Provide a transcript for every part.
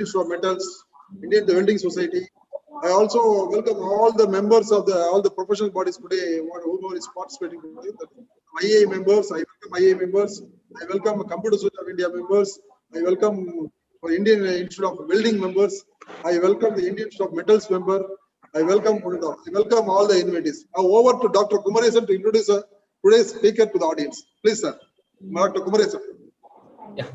Institute of Metals, Indian Welding Society. I also welcome all the members of all the professional bodies today who is participating today. The IEI members, I welcome IEI members. I welcome Computer Society of India members. I welcome Indian Institute of Welding members. I welcome the Indian Institute of Metals member. I welcome all the invitees. Now over to Dr. Kumaresan to introduce today's speaker to the audience. Please, sir. Dr. Kumaresan. Yeah.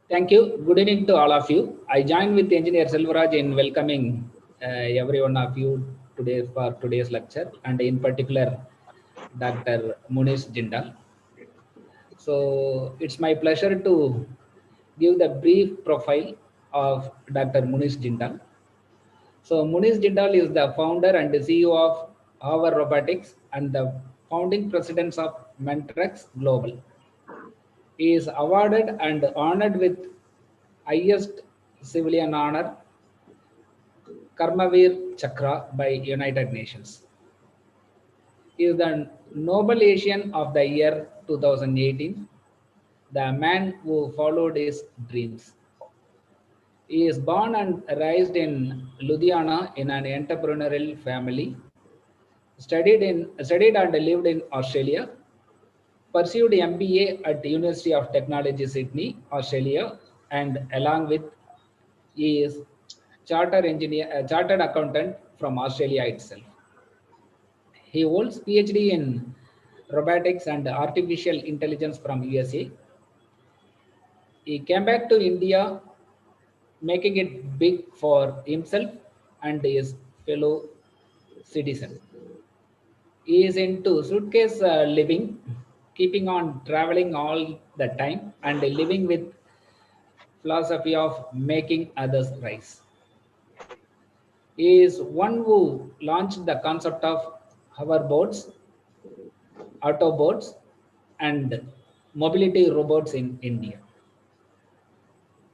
Thank you. Good evening to all of you. I join with Engineer Selvaraj in welcoming every one of you today for today's lecture, and in particular, Dr. Munish Jindal. So it's my pleasure to give the brief profile of Dr. Munish Jindal. So Munish Jindal is the founder and the CEO of HoverRobotix and the founding president of MENTORx Global. He is awarded and honored with highest civilian honor, Karmavir Chakra by United Nations. He is the Nobel Asian of the year 2018, the man who followed his dreams. He is born and raised in Ludhiana in an entrepreneurial family, studied and lived in Australia, pursued MBA at the University of Technology, Sydney, Australia, and along with he is chartered accountant from Australia itself. He holds PhD in robotics and artificial intelligence from USA. He came back to India, making it big for himself and his fellow citizens. He is into suitcase living, keeping on traveling all the time and living with philosophy of making others rise. He is one who launched the concept of hoverboards, autobots, and mobility robots in India.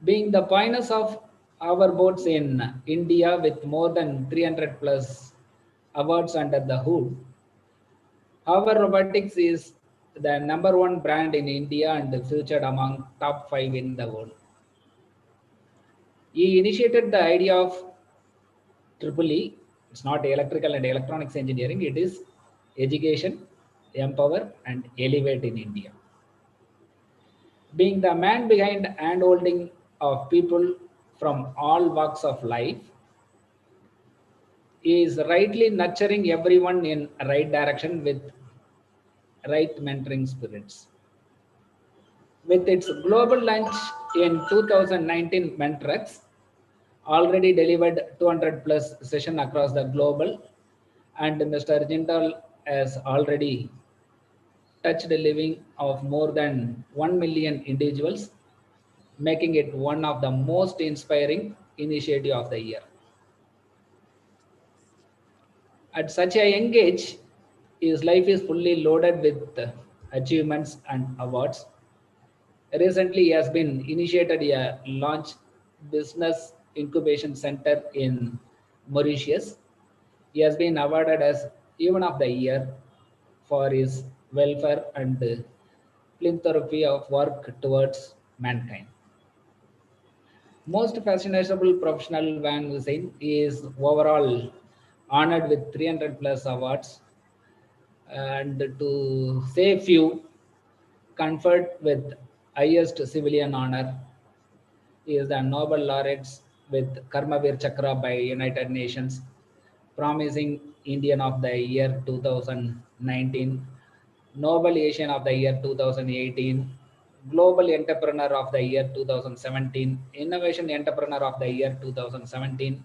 Being the pioneers of hoverboats in India with more than 300 plus awards under the hood, HoverRobotix is the #1 brand in India and featured among top 5 in the world. He initiated the idea of EEE. It's not electrical and electronics engineering. It is education, empower, and elevate in India. Being the man behind hand-holding of people from all walks of life, he is rightly nurturing everyone in right direction with right mentoring spirits. With its global launch in 2019, MENTORx already delivered 200 plus sessions across the global, and Mr. Jindal has already touched the living of more than 1 million individuals, making it one of the most inspiring initiative of the year. At such a young age, his life is fully loaded with achievements and awards. Recently, he has been initiated a launch business incubation center in Mauritius. He has been awarded as Human of the Year for his welfare and philanthropy of work towards mankind. Most fashionable professional Van Hussein is overall honored with 300 plus awards, and to say few, conferred with highest civilian honor. He is the Nobel laureate with Karmavir Chakra by United Nations, promising Indian of the Year 2019, Nobel Asian of the Year 2018, Global Entrepreneur of the Year 2017, Innovation Entrepreneur of the Year 2017,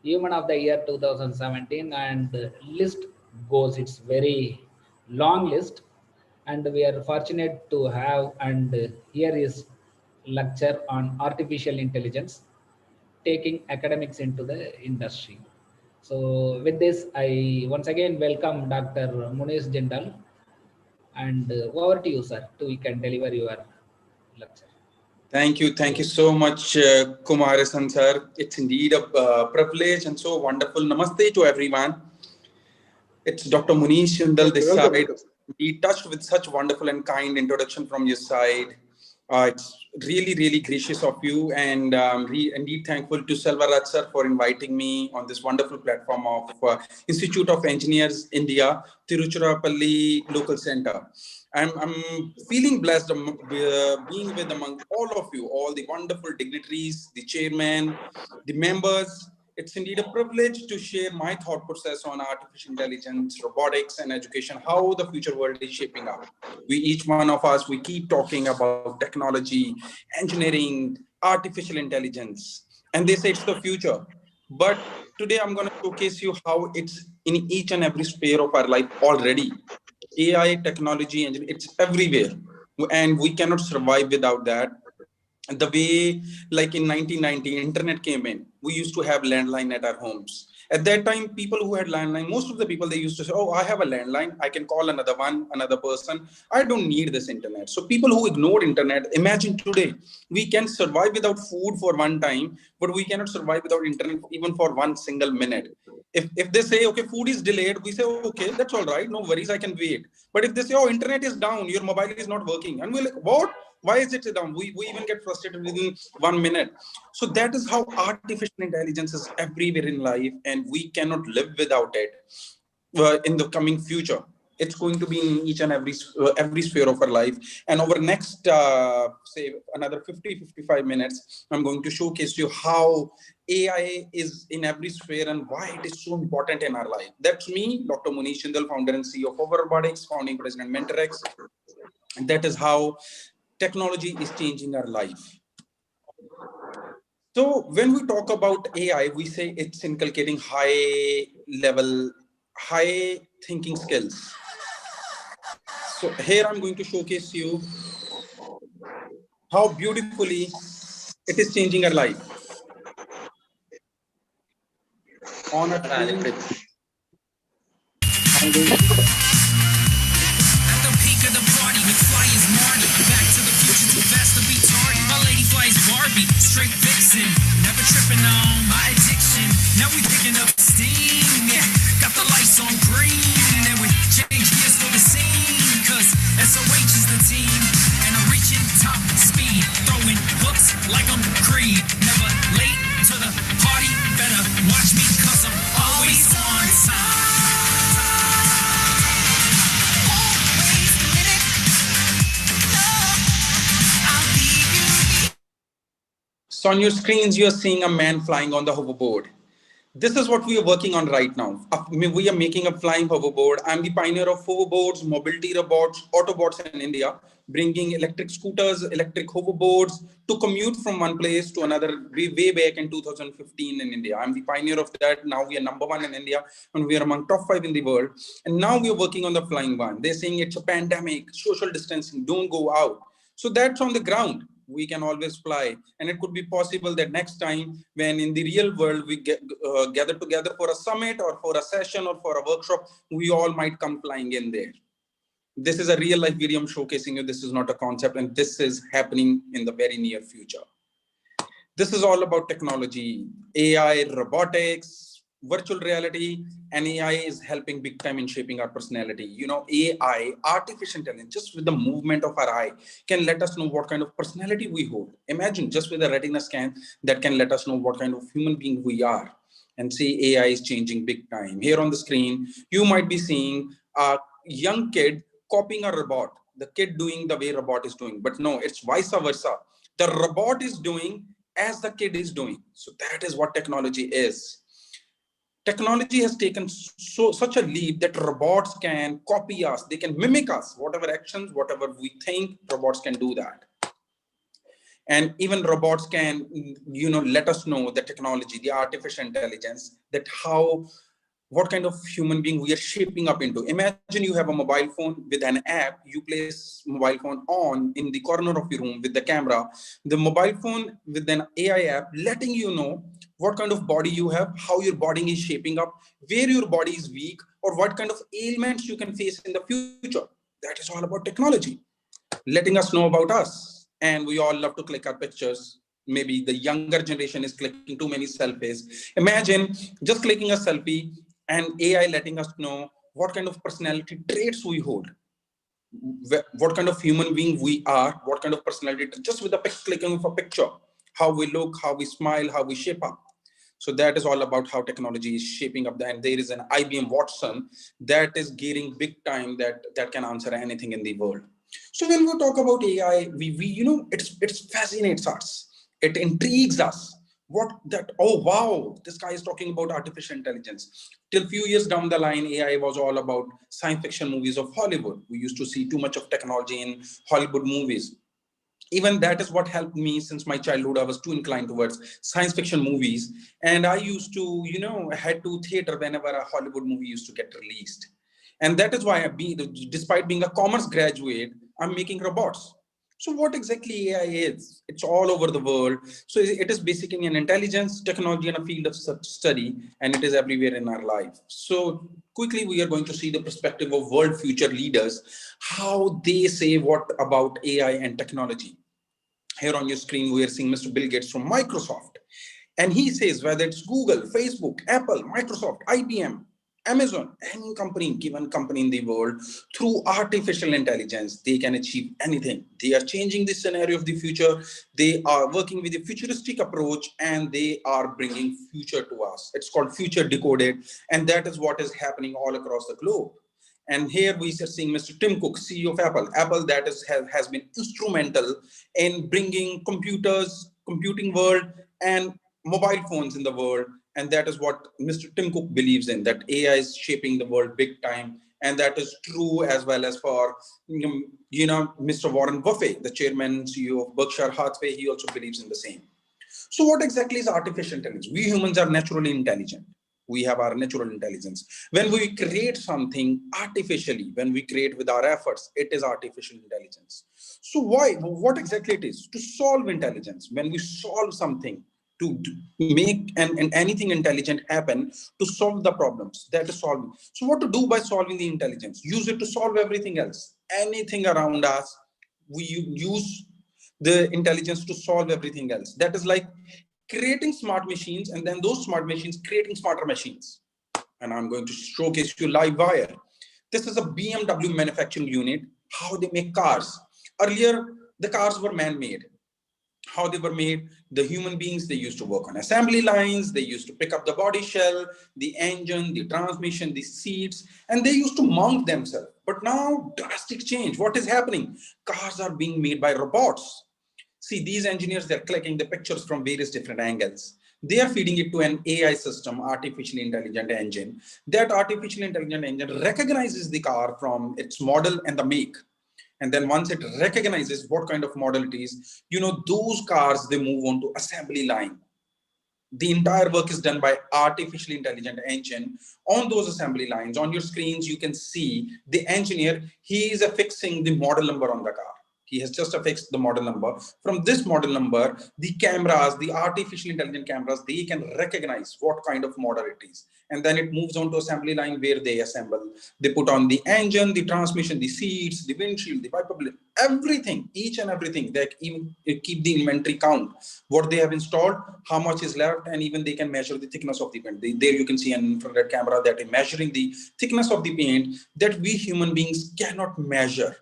Human of the Year 2017, and list goes. It's very long list, and we are fortunate to have and here is lecture on artificial intelligence, taking academics into the industry. So with this, I once again welcome Dr. Munish Jindal, and over to you, sir, to you can deliver your lecture. Thank you so much, Kumaresan sir. It's indeed a privilege and so wonderful. Namaste to everyone. It's Dr. Munish Jindal this side. Be touched with such wonderful and kind introduction from your side. It's really, really gracious of you, and indeed thankful to Selvaraj sir for inviting me on this wonderful platform of Institute of Engineers India, Tiruchirappalli Local Center. I'm feeling blessed being with among all of you, all the wonderful dignitaries, the chairman, the members. It's indeed a privilege to share my thought process on artificial intelligence, robotics, and education, how the future world is shaping up. We, each one of us, we keep talking about technology, engineering, artificial intelligence, and they say it's the future. But today I'm going to showcase you how it's in each and every sphere of our life already. AI, technology, it's everywhere. And we cannot survive without that. The way, like in 1990, internet came in, we used to have landline at our homes. At that time, people who had landline, most of the people, they used to say, oh, I have a landline, I can call another person, I don't need this internet. So people who ignored internet, imagine today, we can survive without food for one time, but we cannot survive without internet even for 1 single minute. If they say, okay, food is delayed, we say, okay, that's all right, no worries, I can wait. But if they say, oh, internet is down, your mobile is not working, and we're like, what? Why is it down? We even get frustrated within 1 minute. So that is how artificial intelligence is everywhere in life, and we cannot live without it in the coming future. It's going to be in each and every sphere of our life. And over next, say, another 55 minutes, I'm going to showcase you how AI is in every sphere and why it is so important in our life. That's me, Dr. Munish Jindal, founder and CEO of HoverRobotix, founding president MENTORx. And that is how technology is changing our life. So when we talk about AI, we say it's inculcating high thinking skills. So here I'm going to showcase you how beautifully it is changing our life. On a screen, I'm going to Barbie, straight vixen, never tripping on my addiction. Now we picking up steam, yeah. Got the lights on green, and we change gears for the scene. Cause SOH is the team, and I'm reaching top speed, throwing books like I'm Creed. Never late to the party, better watch me cause I'm always on time. So on your screens, you're seeing a man flying on the hoverboard. This is what we are working on right now. We are making a flying hoverboard. I'm the pioneer of hoverboards, mobility robots, Autobots in India, bringing electric scooters, electric hoverboards to commute from one place to another way back in 2015 in India. I'm the pioneer of that. Now we are #1 in India, and we are among top 5 in the world. And now we are working on the flying one. They're saying it's a pandemic, social distancing, don't go out. So that's on the ground. We can always fly, and it could be possible that next time when in the real world we gather together for a summit or for a session or for a workshop, we all might come flying in there. This is a real life video I'm showcasing you. This is not a concept, and this is happening in the very near future. This is all about technology, AI, robotics, virtual reality, and AI is helping big time in shaping our personality. You know, AI, artificial intelligence, just with the movement of our eye, can let us know what kind of personality we hold. Imagine just with a retina scan that can let us know what kind of human being we are. And see, AI is changing big time. Here on the screen, you might be seeing a young kid copying a robot, the kid doing the way robot is doing, but no, it's vice versa. The robot is doing as the kid is doing. So that is what technology is. Technology has taken such a leap that robots can copy us. They can mimic us, whatever actions, whatever we think, robots can do that. And even robots can, you know, let us know the technology, the artificial intelligence, that what kind of human being we are shaping up into. Imagine you have a mobile phone with an app, you place mobile phone on in the corner of your room with the camera, the mobile phone with an AI app, letting you know what kind of body you have, how your body is shaping up, where your body is weak, or what kind of ailments you can face in the future. That is all about technology, letting us know about us. And we all love to click our pictures. Maybe the younger generation is clicking too many selfies. Imagine just clicking a selfie and AI letting us know what kind of personality traits we hold. what kind of human being we are, what kind of personality, just with the clicking of a picture, how we look, how we smile, how we shape up. So that is all about how technology is shaping up. And there is an IBM Watson that is gearing big time that can answer anything in the world. So when we talk about AI, we it fascinates us. It intrigues us. What that, oh wow, this guy is talking about artificial intelligence. Till few years down the line, AI was all about science fiction movies of Hollywood. We used to see too much of technology in Hollywood movies. Even that is what helped me since my childhood. I was too inclined towards science fiction movies, and I used to head to theater whenever a Hollywood movie used to get released. And that is why despite being a commerce graduate, I'm making robots. So what exactly AI is? It's all over the world. So it is basically an intelligence technology and a field of study, and it is everywhere in our life. So quickly, we are going to see the perspective of world future leaders, how they say what about AI and technology. Here on your screen, we are seeing Mr. Bill Gates from Microsoft. And he says whether it's Google, Facebook, Apple, Microsoft, IBM, Amazon, any company, given company in the world, through artificial intelligence, they can achieve anything. They are changing the scenario of the future. They are working with a futuristic approach, and they are bringing future to us. It's called Future Decoded, and that is what is happening all across the globe. And here we are seeing Mr. Tim Cook, CEO of Apple. Apple that has been instrumental in bringing computing world and mobile phones in the world. And that is what Mr. Tim Cook believes in, that AI is shaping the world big time. And that is true as well as for, Mr. Warren Buffett, the chairman and CEO of Berkshire Hathaway. He also believes in the same. So what exactly is artificial intelligence? We humans are naturally intelligent. We have our natural intelligence. When we create something artificially, when we create with our efforts, it is artificial intelligence. So why? What exactly it is? To solve intelligence. When we solve something, to make and anything intelligent happen, to solve the problems, that is solving. So what to do by solving the intelligence? Use it to solve everything else. Anything around us, we use the intelligence to solve everything else. That is like creating smart machines, and then those smart machines creating smarter machines. And I'm going to showcase you live wire. This is a BMW manufacturing unit, how they make cars. Earlier, the cars were man-made. How they were made, the human beings, they used to work on assembly lines, they used to pick up the body shell, the engine, the transmission, the seats, and they used to mount themselves. But now, drastic change. What is happening? Cars are being made by robots. See, these engineers, they're clicking the pictures from various different angles. They are feeding it to an AI system, artificially intelligent engine. That artificial intelligent engine recognizes the car from its model and the make. And then once it recognizes what kind of model it is, those cars, they move on to assembly line. The entire work is done by artificially intelligent engine on those assembly lines. On your screens, you can see the engineer, he is affixing the model number on the car. He has just affixed the model number. From this model number, the cameras, the artificial intelligent cameras, they can recognize what kind of model it is. And then it moves on to assembly line where they assemble. They put on the engine, the transmission, the seats, the windshield, the wiper blade, everything, each and everything. They even keep the inventory count, what they have installed, how much is left, and even they can measure the thickness of the paint. There you can see an infrared camera that is measuring the thickness of the paint that we human beings cannot measure.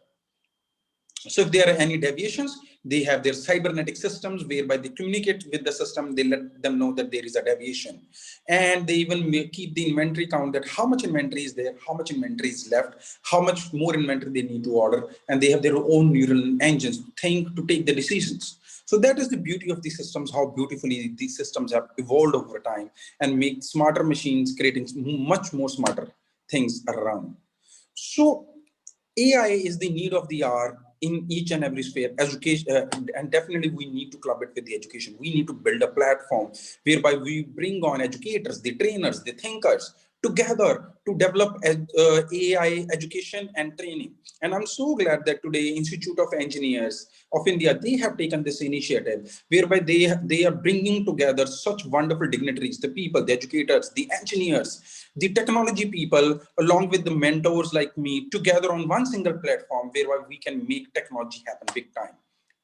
So if there are any deviations, they have their cybernetic systems whereby they communicate with the system, they let them know that there is a deviation. And they even keep the inventory count, that how much inventory is there, how much inventory is left, how much more inventory they need to order. And they have their own neural engines to take the decisions. So that is the beauty of these systems, how beautifully these systems have evolved over time and make smarter machines, creating much more smarter things around. So AI is the need of the hour in each and every sphere. Education, and definitely we need to club it with the education. We need to build a platform whereby we bring on educators, the trainers, the thinkers together to develop AI education and training. And I'm so glad that today Institute of Engineers of India, they have taken this initiative whereby they are bringing together such wonderful dignitaries, the people, the educators, the engineers, the technology people, along with the mentors like me, together on one single platform whereby we can make technology happen big time.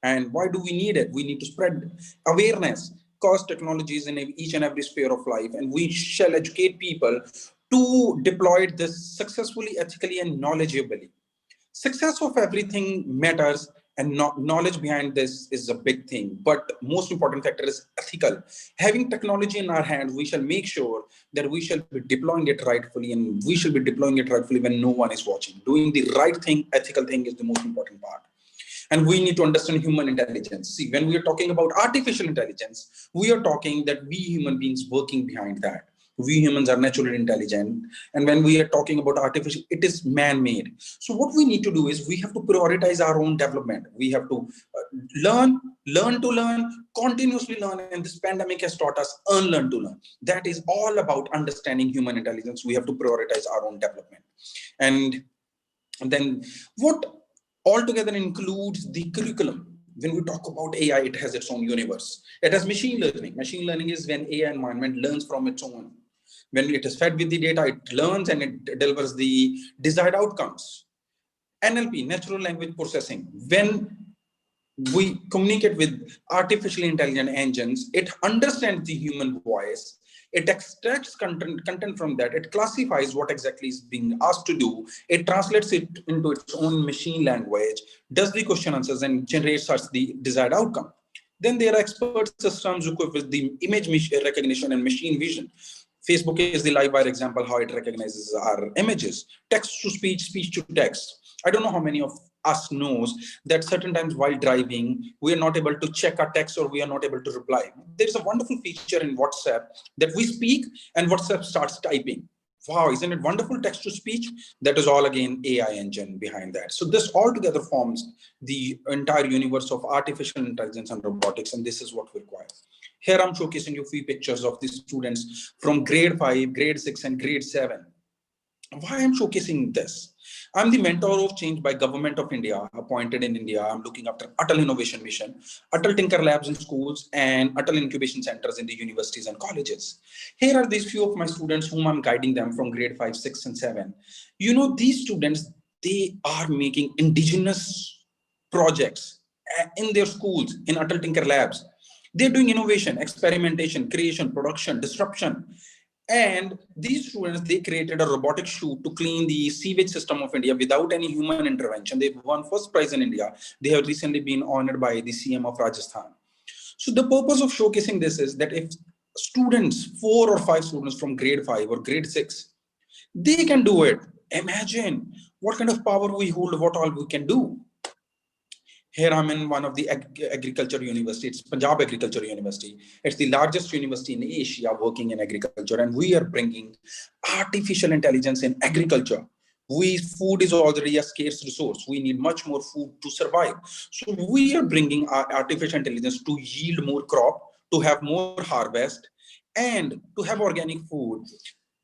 And why do we need it? We need to spread awareness, cause technologies in each and every sphere of life, and we shall educate people to deploy this successfully, ethically, and knowledgeably. Success of everything matters, and knowledge behind this is a big thing. But most important factor is ethical. Having technology in our hand, we shall make sure that we shall be deploying it rightfully, and we shall be deploying it rightfully when no one is watching. Doing the right thing, ethical thing, is the most important part. And we need to understand human intelligence. See, when we are talking about artificial intelligence, we are talking that we human beings working behind that. We humans are naturally intelligent. And when we are talking about artificial, it is man-made. So what we need to do is we have to prioritize our own development. We have to learn to learn, continuously learn. And this pandemic has taught us learn to learn. That is all about understanding human intelligence. We have to prioritize our own development. And then what altogether includes the curriculum. When we talk about AI, it has its own universe. It has machine learning. Machine learning is when AI environment learns from its own. When it is fed with the data, it learns and it delivers the desired outcomes. NLP, natural language processing. When we communicate with artificially intelligent engines, it understands the human voice. It extracts content from that. It classifies what exactly is being asked to do. It translates it into its own machine language, does the question answers, and generates us the desired outcome. Then there are expert systems equipped with the image recognition and machine vision. Facebook is the live wire example how it recognizes our images. Text to speech, speech to text. I don't know how many of us knows that certain times while driving, we are not able to check our text or we are not able to reply. There's a wonderful feature in WhatsApp that we speak and WhatsApp starts typing. Wow, isn't it wonderful? Text to speech. That is all again AI engine behind that. So this all together forms the entire universe of artificial intelligence and robotics, and this is what we require. Here I'm showcasing you a few pictures of the students from grade 5, grade 6, and grade 7. Why I'm showcasing this? I'm the mentor of change by Government of India, appointed in India. I'm looking after Atal Innovation Mission, Atal Tinker Labs in schools, and Atal Incubation Centers in the universities and colleges. Here are these few of my students whom I'm guiding them from grade 5, 6, and 7. You know, these students, they are making indigenous projects in their schools, in Atal Tinker Labs. They're doing innovation, experimentation, creation, production, disruption. And these students, they created a robotic shoe to clean the sewage system of India without any human intervention. They've won first prize in India. They have recently been honored by the CM of Rajasthan. So the purpose of showcasing this is that if students, 4 or 5 students from grade 5 or grade 6, they can do it. Imagine what kind of power we hold, what all we can do. Here I'm in one of the agriculture university. It's Punjab Agriculture University. It's the largest university in Asia working in agriculture, and we are bringing artificial intelligence in agriculture. Food is already a scarce resource. We need much more food to survive. So we are bringing our artificial intelligence to yield more crop, to have more harvest, and to have organic food.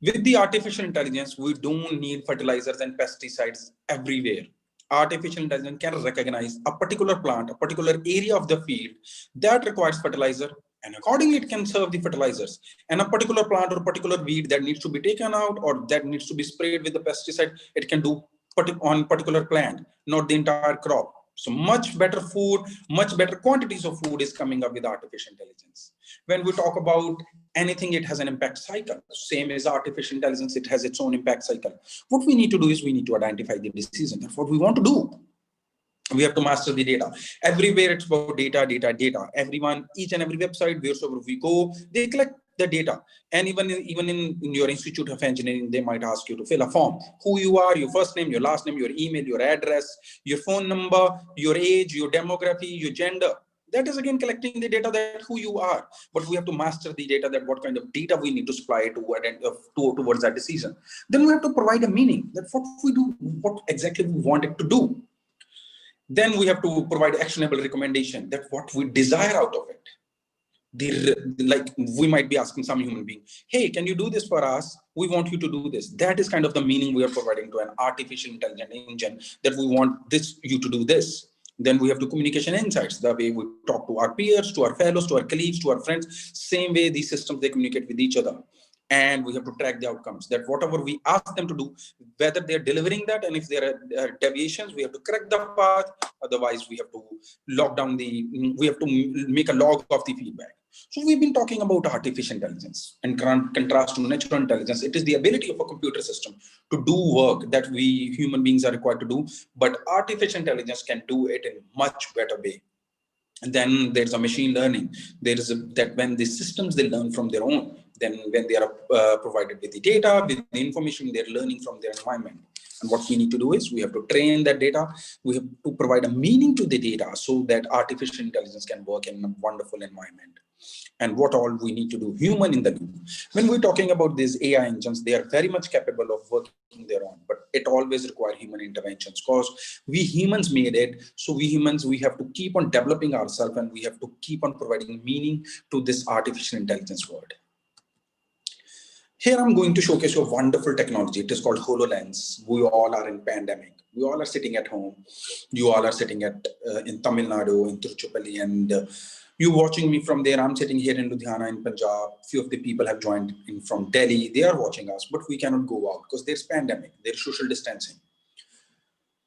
With the artificial intelligence, we don't need fertilizers and pesticides everywhere. Artificial intelligence can recognize a particular plant, a particular area of the field that requires fertilizer, and accordingly it can serve the fertilizers. And a particular plant or particular weed that needs to be taken out or that needs to be sprayed with the pesticide, it can do on particular plant, not the entire crop. So much better food, much better quantities of food is coming up with artificial intelligence. When we talk about anything, it has an impact cycle. Same as artificial intelligence, it has its own impact cycle. What we need to do is we need to identify the decision. That's what we want to do. We have to master the data. Everywhere it's about data, data, data. Everyone, each and every website, wherever we go, they collect the data. And even in your Institute of Engineering, they might ask you to fill a form. Who you are, your first name, your last name, your email, your address, your phone number, your age, your demography, your gender. That is again collecting the data that who you are. But we have to master the data, that what kind of data we need to supply towards that decision. Then we have to provide a meaning that what we do, what exactly we want it to do. Then we have to provide actionable recommendation, that what we desire out of it. Like we might be asking some human being, hey, can you do this for us? We want you to do this. That is kind of the meaning we are providing to an artificial intelligence engine, that we want you to do this. Then we have to communication insights, the way we talk to our peers, to our fellows, to our colleagues, to our friends. Same way these systems, they communicate with each other. And we have to track the outcomes, that whatever we ask them to do, whether they're delivering that, and if there are deviations, we have to correct the path. Otherwise, we have to we have to make a log of the feedback. So we've been talking about artificial intelligence. In contrast to natural intelligence, it is the ability of a computer system to do work that we human beings are required to do, but artificial intelligence can do it in a much better way. And then there's a machine learning. There is that when the systems, they learn from their own. Then when they are provided with the data, with the information, they're learning from their environment. And what we need to do is we have to train that data. We have to provide a meaning to the data so that artificial intelligence can work in a wonderful environment. And what all we need to do, human in the loop. When we're talking about these AI engines, they are very much capable of working their own, but it always requires human interventions because we humans made it. So we humans, we have to keep on developing ourselves and we have to keep on providing meaning to this artificial intelligence world. Here I'm going to showcase you a wonderful technology. It is called HoloLens. We all are in pandemic. We all are sitting at home. You all are sitting at in Tamil Nadu, in Tiruchirappalli, and you watching me from there. I'm sitting here in Ludhiana in Punjab. Few of the people have joined in from Delhi. They are watching us, but we cannot go out because there's pandemic, there's social distancing.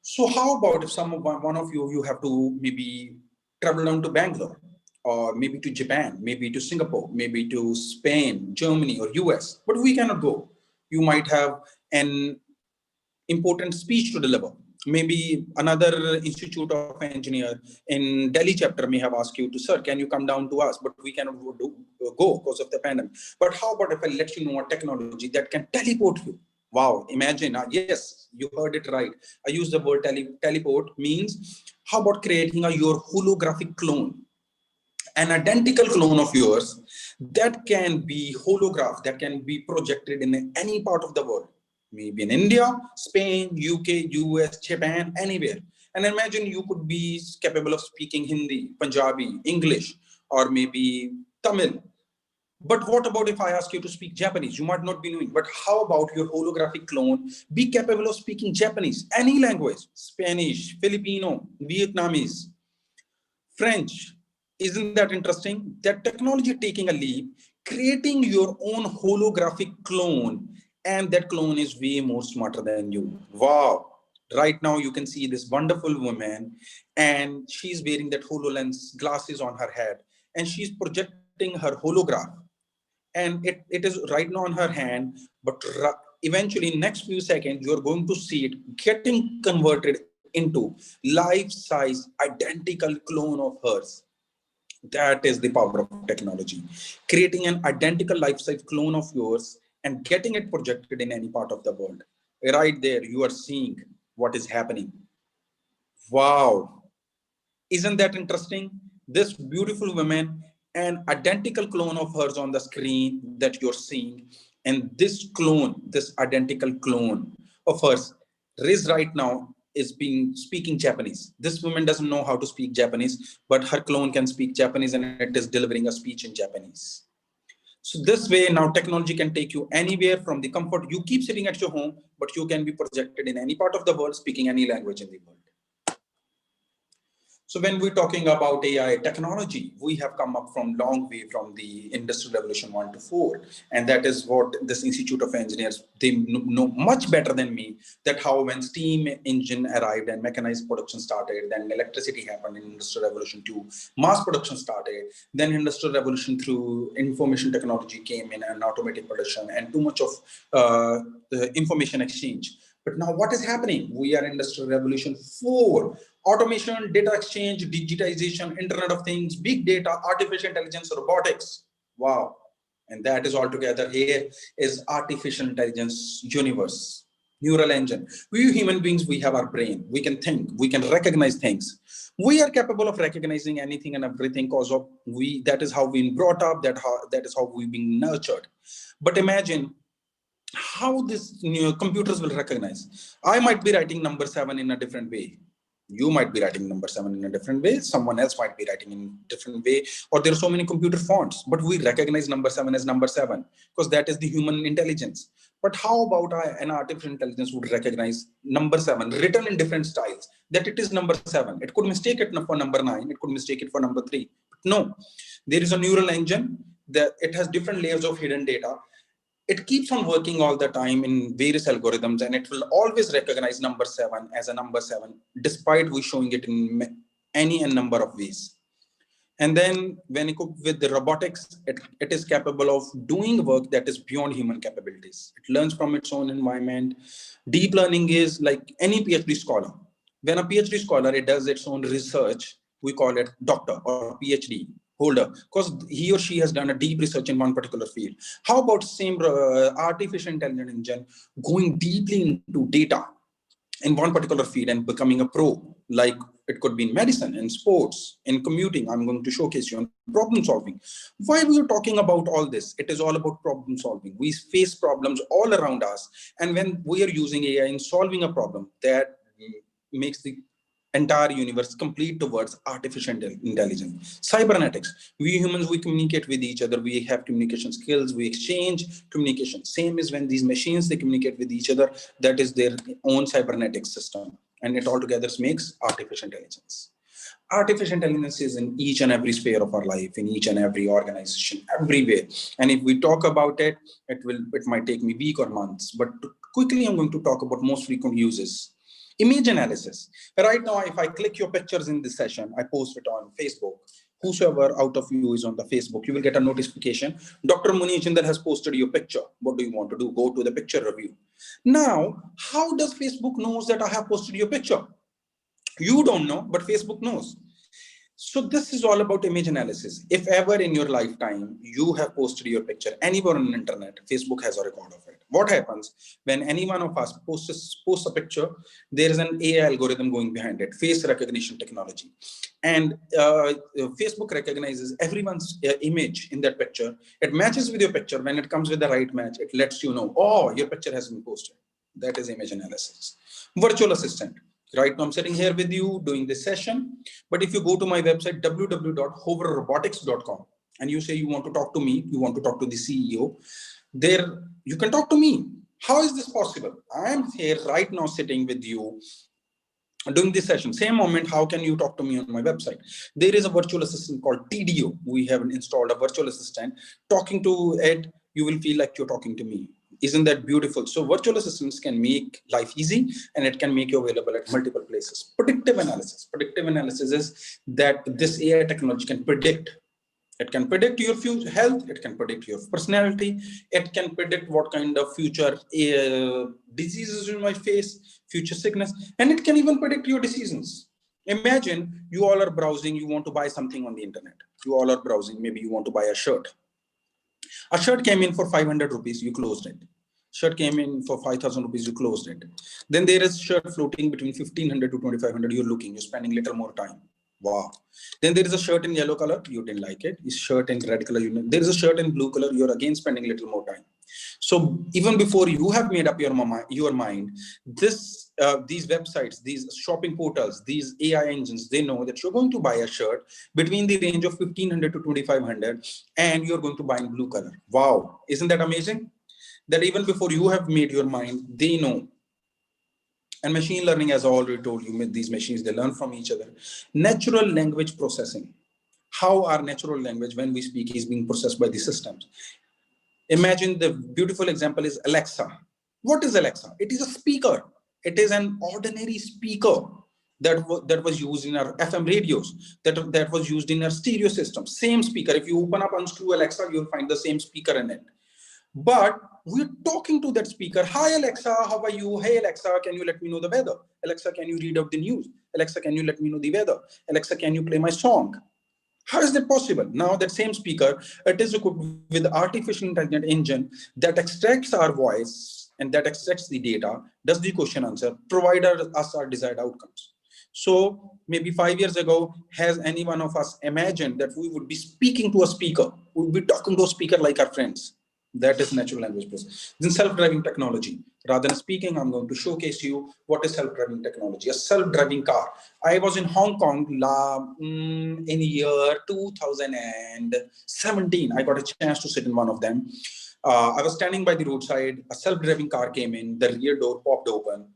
So how about if one of you have to maybe travel down to Bangalore, or maybe to Japan, maybe to Singapore, maybe to Spain, Germany, or US, but we cannot go. You might have an important speech to deliver. Maybe another institute of engineer in Delhi chapter may have asked you to, sir, can you come down to us? But we cannot go because of the pandemic. But how about if I let you know a technology that can teleport you? Wow, imagine, yes, you heard it right. I use the word teleport means, how about creating your holographic clone? An identical clone of yours that can be holographed, that can be projected in any part of the world, maybe in India, Spain, UK, US, Japan, anywhere. And imagine you could be capable of speaking Hindi, Punjabi, English, or maybe Tamil. But what about if I ask you to speak Japanese? You might not be knowing, but how about your holographic clone be capable of speaking Japanese, any language, Spanish, Filipino, Vietnamese, French? Isn't that interesting? That technology taking a leap, creating your own holographic clone, and that clone is way more smarter than you. Wow. Right now you can see this wonderful woman and she's wearing that HoloLens glasses on her head and she's projecting her holograph. And it is right now on her hand, but eventually in next few seconds, you're going to see it getting converted into life-size identical clone of hers. That is the power of technology. Creating an identical life-size clone of yours and getting it projected in any part of the world. Right there, you are seeing what is happening. Wow. Isn't that interesting? This beautiful woman, an identical clone of hers on the screen that you're seeing. And this clone, this identical clone of hers, Riz right now is speaking Japanese. This woman doesn't know how to speak Japanese, but her clone can speak Japanese and it is delivering a speech in Japanese. So this way now technology can take you anywhere from the comfort. You keep sitting at your home, but you can be projected in any part of the world speaking any language in the world. So when we're talking about AI technology, we have come up from long way from the Industrial Revolution 1 to 4. And that is what this Institute of Engineers, they know much better than me, that how when steam engine arrived and mechanized production started, then electricity happened in Industrial Revolution 2, mass production started, then Industrial Revolution through information technology came in and automatic production and too much of the information exchange. But now what is happening? We are in Industrial Revolution 4. Automation, data exchange, digitization, Internet of Things, big data, artificial intelligence, robotics. Wow. And that is all together. Here is artificial intelligence universe, neural engine. We human beings, we have our brain. We can think, we can recognize things. We are capable of recognizing anything and everything because of that is how we've been brought up, that is how we've been nurtured. But imagine how this computers will recognize. I might be writing number 7 in a different way. You might be writing number 7 in a different way. Someone else might be writing in a different way. Or there are so many computer fonts, but we recognize number 7 as number 7 because that is the human intelligence. But how about an artificial intelligence would recognize number 7 written in different styles, that it is number 7. It could mistake it for number 9. It could mistake it for number 3. But no, there is a neural engine that it has different layers of hidden data. It keeps on working all the time in various algorithms and it will always recognize number 7 as a number 7, despite we showing it in any number of ways. And then when equipped with the robotics, it is capable of doing work that is beyond human capabilities. It learns from its own environment. Deep learning is like any PhD scholar. When a PhD scholar, it does its own research, we call it doctor or PhD holder, because he or she has done a deep research in one particular field. How about same artificial intelligence engine going deeply into data in one particular field and becoming a pro? Like it could be in medicine, in sports, in commuting. I'm going to showcase you on problem solving. Why we are talking about all this? It is all about problem solving. We face problems all around us, and when we are using AI in solving a problem, that makes the entire universe complete towards artificial intelligence. Cybernetics. We humans, we communicate with each other. We have communication skills. We exchange communication. Same is when these machines, they communicate with each other. That is their own cybernetic system. And it all together makes artificial intelligence. Artificial intelligence is in each and every sphere of our life, in each and every organization, everywhere. And if we talk about it, it might take me weeks or months. But quickly, I'm going to talk about most frequent uses. Image analysis. Right now, if I click your pictures in this session, I post it on Facebook. Whosoever out of you is on the Facebook, you will get a notification. Dr. Munish Jindal has posted your picture. What do you want to do? Go to the picture review. Now, how does Facebook knows that I have posted your picture? You don't know, but Facebook knows. So this is all about image analysis. If ever in your lifetime you have posted your picture anywhere on the internet, Facebook has a record of it. What happens when any one of us posts a picture? There is an AI algorithm going behind it, face recognition technology, and Facebook recognizes everyone's image in that picture. It matches with your picture. When it comes with the right match, it lets you know, oh, your picture has been posted. That is image analysis. Virtual assistant. Right now, I'm sitting here with you doing this session. But if you go to my website, www.hoverrobotics.com, and you say you want to talk to me, you want to talk to the CEO, there you can talk to me. How is this possible? I'm here right now sitting with you doing this session. Same moment, how can you talk to me on my website? There is a virtual assistant called TDO. We have installed a virtual assistant. Talking to it, you will feel like you're talking to me. Isn't that beautiful? So virtual assistants can make life easy, and it can make you available at multiple places. Predictive analysis. Predictive analysis is that this AI technology can predict. It can predict your future health. It can predict your personality. It can predict what kind of future diseases you might face, future sickness, and it can even predict your decisions. Imagine you all are browsing. You want to buy something on the internet. You all are browsing. Maybe you want to buy a shirt. A shirt came in for 500 rupees, you closed it. Shirt came in for 5,000 rupees, you closed it. Then there is shirt floating between 1,500 to 2,500, you're looking, you're spending little more time. Wow. Then there is a shirt in yellow color, you didn't like it. Is shirt in red color, there is a shirt in blue color, you're again spending little more time. So even before you have made up your mind, these websites, these shopping portals, these AI engines, they know that you're going to buy a shirt between the range of 1,500 to 2,500, and you're going to buy in blue color. Wow, isn't that amazing? That even before you have made your mind, they know. And machine learning, as I already told you, these machines, they learn from each other. Natural language processing. How our natural language, when we speak, is being processed by the systems. Imagine the beautiful example is Alexa. What is Alexa? It is a speaker. It is an ordinary speaker that was used in our FM radios, that was used in our stereo system. Same speaker. If you open up, unscrew Alexa, you'll find the same speaker in it. But we're talking to that speaker. Hi, Alexa, how are you? Hey, Alexa, can you let me know the weather? Alexa, can you read out the news? Alexa, can you let me know the weather? Alexa, can you play my song? How is that possible? Now that same speaker, it is equipped with artificial intelligence engine that extracts our voice and that extracts the data, does the question answer, provide us our desired outcomes. So maybe 5 years ago, has any one of us imagined that we would be speaking to a speaker? We would be talking to a speaker like our friends. That is natural language processing. Then self-driving technology. Rather than speaking, I'm going to showcase you what is self-driving technology. A self-driving car. I was in Hong Kong in year 2017. I got a chance to sit in one of them. I was standing by the roadside. A self-driving car came in. The rear door popped open.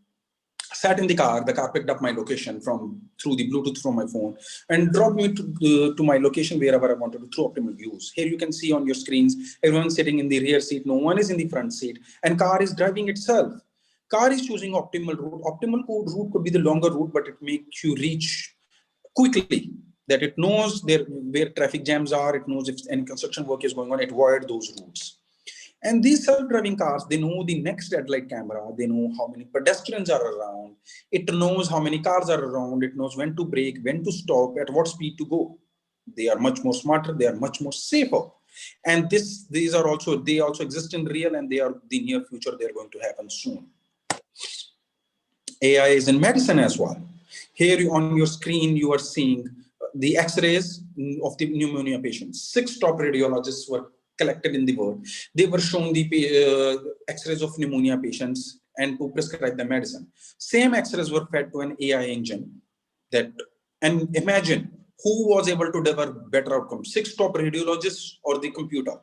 Sat in the car picked up my location through the Bluetooth from my phone and dropped me to my location wherever I wanted to through optimal views. Here you can see on your screens, everyone sitting in the rear seat, no one is in the front seat, and car is driving itself. Car is choosing optimal route. Optimal route could be the longer route, but it makes you reach quickly. that it knows where traffic jams are, it knows if any construction work is going on, it avoids those routes. And these self-driving cars, they know the next red light camera, they know how many pedestrians are around, it knows how many cars are around, it knows when to brake, when to stop, at what speed to go. They are much more smarter, they are much more safer. And they also exist in real, and they are the near future, they're going to happen soon. AI is in medicine as well. Here on your screen, you are seeing the X-rays of the pneumonia patients. 6 top radiologists were collected in the world. They were shown the X-rays of pneumonia patients and to prescribe the medicine. Same X-rays were fed to an AI engine. And imagine who was able to deliver better outcomes, 6 top radiologists or the computer.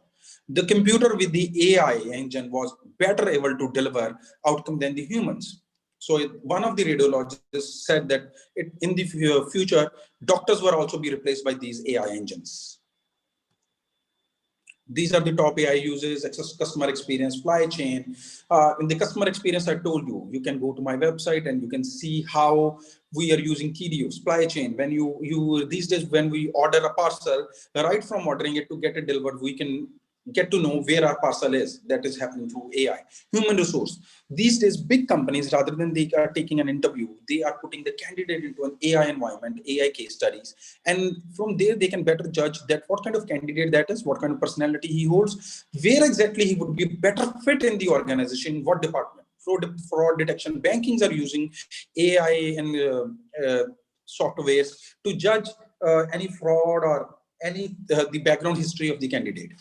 The computer with the AI engine was better able to deliver outcome than the humans. So one of the radiologists said that in the future, doctors will also be replaced by these AI engines. These are the top AI uses, customer experience, supply chain. In the customer experience, I told you, you can go to my website and you can see how we are using TDO, supply chain. When these days, when we order a parcel, right from ordering it to get it delivered, we can get to know where our parcel is. That is happening through AI. Human resource. These days, big companies, rather than they are taking an interview, they are putting the candidate into an AI environment, AI case studies. And from there, they can better judge that what kind of candidate that is, what kind of personality he holds, where exactly he would be better fit in the organization, what department. Fraud detection. Bankings are using AI and softwares to judge any fraud or any the background history of the candidate.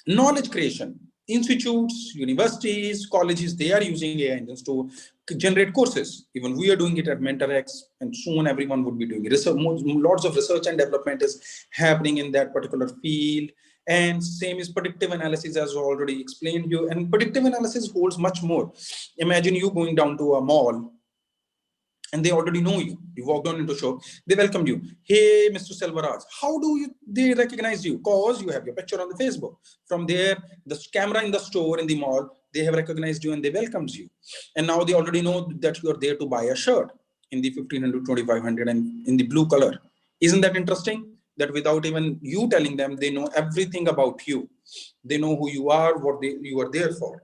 Knowledge creation. Institutes, universities, colleges, they are using AI engines to generate courses. Even we are doing it at MENTORx, and soon everyone would be doing it. Lots of research and development is happening in that particular field. And same is predictive analysis, as already explained you. And predictive analysis holds much more. Imagine you going down to a mall, and they already know you. You walk down into a shop, they welcome you. Hey, Mr. Selvaraj, how do they recognize you? Because you have your picture on the Facebook. From there, the camera in the store, in the mall, they have recognized you and they welcomes you. And now they already know that you are there to buy a shirt in the 1500, 2500 and in the blue color. Isn't that interesting? That without even you telling them, they know everything about you. They know who you are, what you are there for.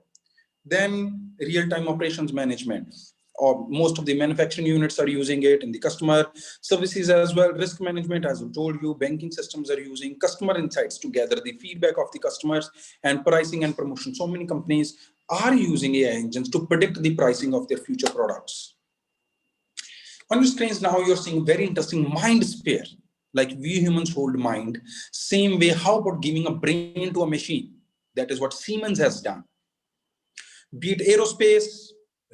Then real-time operations management. Or most of the manufacturing units are using it, in the customer services as well. Risk management, as I told you, banking systems are using customer insights to gather the feedback of the customers, and pricing and promotion. So many companies are using AI engines to predict the pricing of their future products. On your screens now, you're seeing very interesting mind sphere. Like we humans hold mind, same way. How about giving a brain to a machine? That is what Siemens has done. Be it aerospace,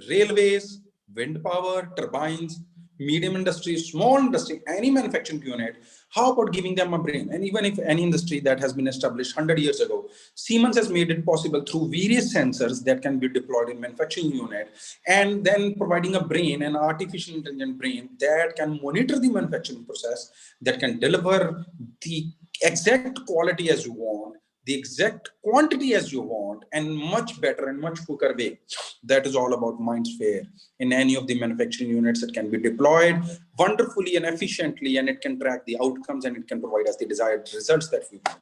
railways, wind power, turbines, medium industry, small industry, any manufacturing unit, how about giving them a brain? And even if any industry that has been established 100 years ago, Siemens has made it possible through various sensors that can be deployed in manufacturing unit, and then providing a brain, an artificial intelligent brain that can monitor the manufacturing process, that can deliver the exact quality as you want, the exact quantity as you want, and much better and much quicker way. That is all about MindSphere. In any of the manufacturing units, it can be deployed wonderfully and efficiently, and it can track the outcomes, and it can provide us the desired results that we want.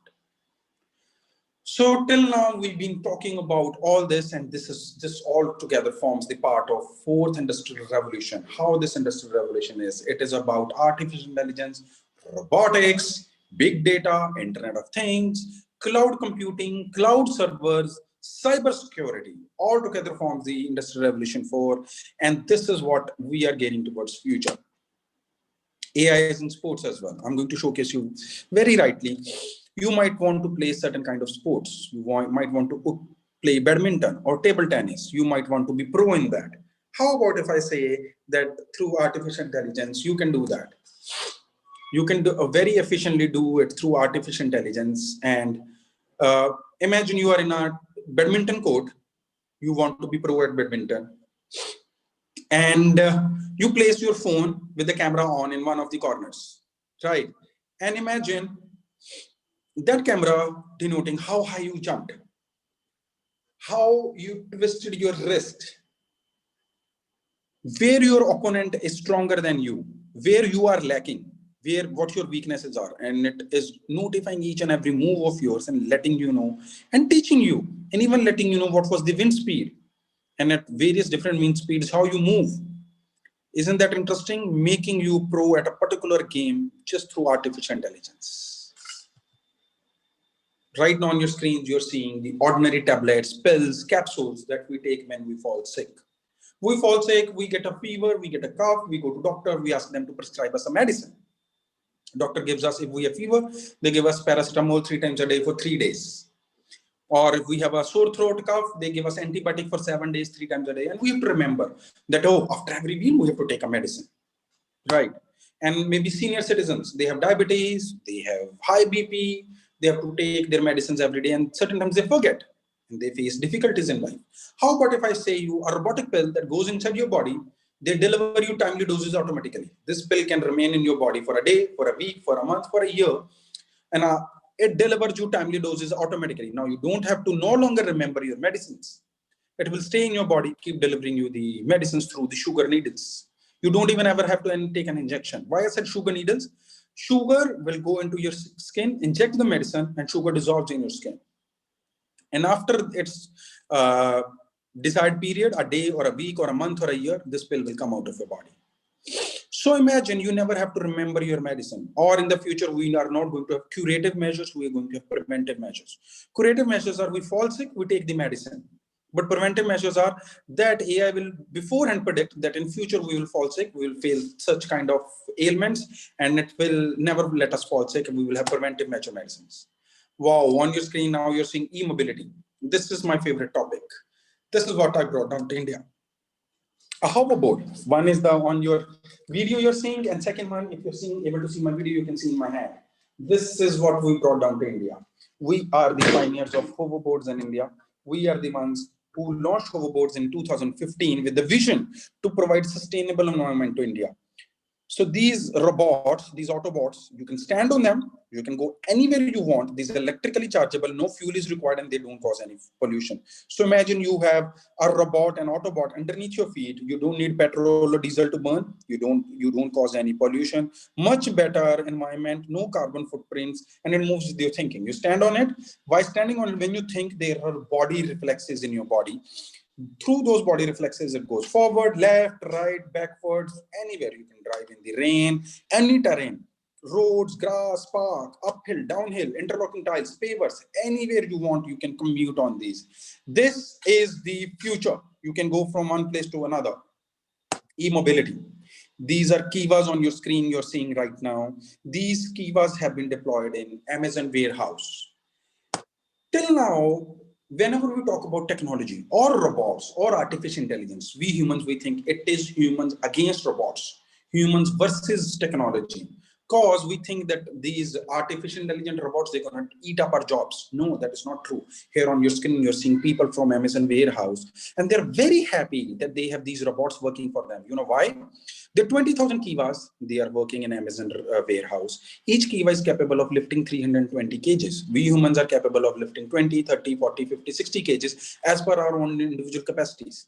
So till now, we've been talking about all this, and this all together forms the part of fourth industrial revolution. How this industrial revolution is, it is about artificial intelligence, robotics, big data, Internet of Things, cloud computing, cloud servers, cybersecurity, all together forms the industrial revolution 4. And this is what we are getting towards future. AI is in sports as well. I'm going to showcase you very rightly. You might want to play certain kind of sports. You might want to play badminton or table tennis. You might want to be pro in that. How about if I say that through artificial intelligence, you can do that? You can very efficiently do it through artificial intelligence. And imagine you are in a badminton court. You want to be pro at badminton. And you place your phone with the camera on in one of the corners, right? And imagine that camera denoting how high you jumped, how you twisted your wrist, where your opponent is stronger than you, where you are lacking, where what your weaknesses are, and it is notifying each and every move of yours and letting you know and teaching you and even letting you know what was the wind speed and at various different wind speeds how you move. Isn't that interesting? Making you pro at a particular game just through artificial intelligence. Right now on your screens, you're seeing the ordinary tablets, pills, capsules that we take when we fall sick. We fall sick, we get a fever, we get a cough, we go to doctor, we ask them to prescribe us a medicine. Doctor gives us, if we have fever, they give us paracetamol 3 times a day for 3 days. Or if we have a sore throat cough, they give us antibiotic for 7 days, 3 times a day. And we have to remember that, oh, after every meal, we have to take a medicine, right? And maybe senior citizens, they have diabetes, they have high BP, they have to take their medicines every day, and certain times they forget and they face difficulties in life. How about if I say you a robotic pill that goes inside your body, they deliver you timely doses automatically. This pill can remain in your body for a day, for a week, for a month, for a year, and it delivers you timely doses automatically. Now you don't have to no longer remember your medicines. It will stay in your body, keep delivering you the medicines through the sugar needles. You don't even ever have to take an injection. Why I said sugar needles? Sugar will go into your skin, inject the medicine, and sugar dissolves in your skin. And after its desired period, a day or a week or a month or a year, this pill will come out of your body. So imagine you never have to remember your medicine, or in the future, we are not going to have curative measures, we are going to have preventive measures. Curative measures are we fall sick, we take the medicine. But preventive measures are that AI will beforehand predict that in future we will fall sick, we will face such kind of ailments, and it will never let us fall sick, and we will have preventive measure medicines. Wow, on your screen now you're seeing e-mobility. This is my favorite topic. This is what I brought down to India. A hoverboard. One is the on your video you're seeing, and second one, if you're able to see my video, you can see in my hand. This is what we brought down to India. We are the pioneers of hoverboards in India. We are the ones who launched hoverboards in 2015 with the vision to provide sustainable environment to India. So these robots, these Autobots, you can stand on them, you can go anywhere you want. These are electrically chargeable, no fuel is required, and they don't cause any pollution. So imagine you have a robot, an Autobot underneath your feet. You don't need petrol or diesel to burn. You don't cause any pollution. Much better environment, no carbon footprints, and it moves with your thinking. You stand on it. By standing on it, when you think, there are body reflexes in your body. Through those body reflexes, it goes forward, left, right, backwards, anywhere. You can drive in the rain, any terrain, roads, grass, park, uphill, downhill, interlocking tiles, pavers, anywhere you want, you can commute on these. This is the future. You can go from one place to another. E-mobility. These are Kivas on your screen you're seeing right now. These Kivas have been deployed in Amazon warehouse. Till now, whenever we talk about technology or robots or artificial intelligence, we humans, we think it is humans against robots, humans versus technology. Because we think that these artificial intelligent robots, they're going to eat up our jobs. No, that is not true. Here on your screen, you're seeing people from Amazon warehouse, and they're very happy that they have these robots working for them. You know why? There are 20,000 Kivas. They are working in Amazon warehouse. Each Kiva is capable of lifting 320 kgs. We humans are capable of lifting 20, 30, 40, 50, 60 kgs as per our own individual capacities.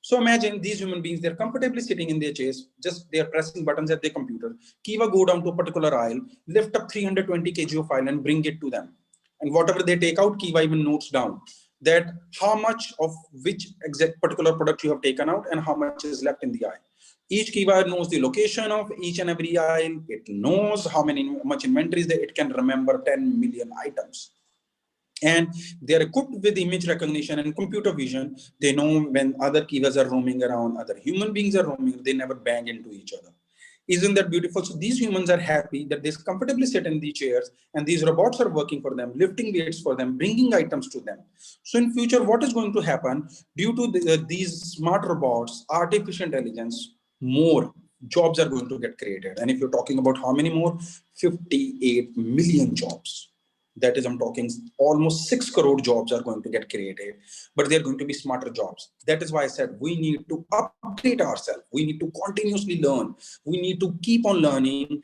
So imagine these human beings, they're comfortably sitting in their chairs, just they're pressing buttons at their computer. Kiva go down to a particular aisle, lift up 320 kg of oil and bring it to them. And whatever they take out, Kiva even notes down that how much of which exact particular product you have taken out and how much is left in the aisle. Each Kiva knows the location of each and every aisle. It knows how much inventory is there. It can remember 10 million items. And they're equipped with image recognition and computer vision. They know when other Kivas are roaming around, other human beings are roaming, they never bang into each other. Isn't that beautiful? So these humans are happy that they comfortably sit in the chairs, and these robots are working for them, lifting weights for them, bringing items to them. So in future, what is going to happen due to these smart robots, artificial intelligence, more jobs are going to get created. And if you're talking about how many more, 58 million jobs. That is, I'm talking almost 6 crore jobs are going to get created, but they're going to be smarter jobs. That is why I said we need to update ourselves. We need to continuously learn. We need to keep on learning,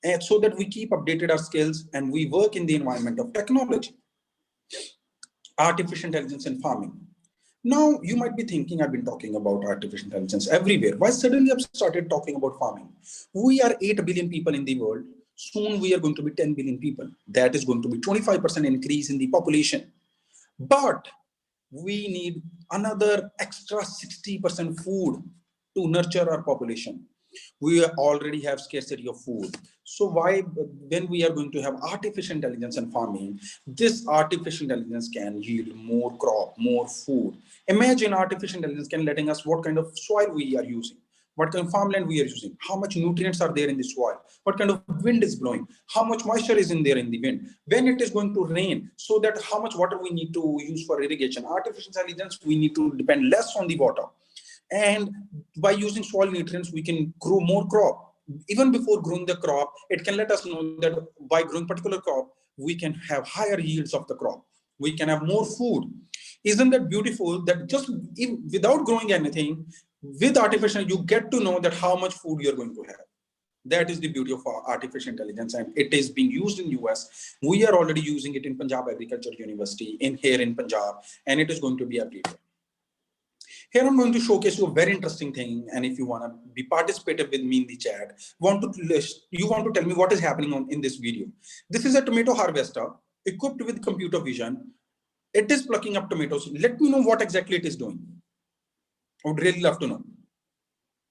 and so that we keep updated our skills and we work in the environment of technology. Artificial intelligence in farming. Now, you might be thinking, I've been talking about artificial intelligence everywhere. Why suddenly I've started talking about farming? We are 8 billion people in the world. Soon we are going to be 10 billion people. That is going to be 25% increase in the population. But we need another extra 60% food to nurture our population. We already have scarcity of food. So why, when we are going to have artificial intelligence and farming, this artificial intelligence can yield more crop, more food. Imagine artificial intelligence can letting us what kind of soil we are using, what kind of farmland we are using, how much nutrients are there in the soil, what kind of wind is blowing, how much moisture is in there in the wind, when it is going to rain, so that how much water we need to use for irrigation. Artificial intelligence, we need to depend less on the water. And by using soil nutrients, we can grow more crop. Even before growing the crop, it can let us know that by growing particular crop, we can have higher yields of the crop. We can have more food. Isn't that beautiful that just without growing anything, with artificial, you get to know that how much food you're going to have. That is the beauty of artificial intelligence, and it is being used in US. We are already using it in Punjab Agriculture University here in Punjab, and it is going to be everywhere. Here I'm going to showcase you a very interesting thing, and if you want to be participative with me in the chat, you want to tell me what is happening in this video. This is a tomato harvester equipped with computer vision. It is plucking up tomatoes. Let me know what exactly it is doing. I would really love to know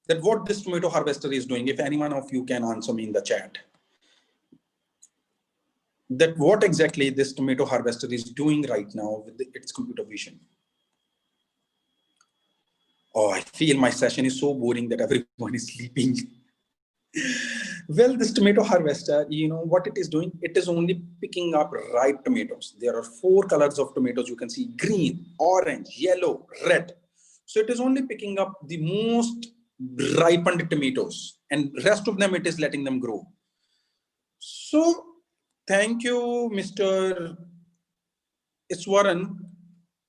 that what this tomato harvester is doing. If anyone of you can answer me in the chat, that what exactly this tomato harvester is doing right now with its computer vision. Oh, I feel my session is so boring that everyone is sleeping. Well, this tomato harvester, you know what it is doing? It is only picking up ripe tomatoes. There are 4 colors of tomatoes. You can see green, orange, yellow, red. So it is only picking up the most ripened tomatoes, and rest of them, it is letting them grow. So thank you, Mr. Iswaran,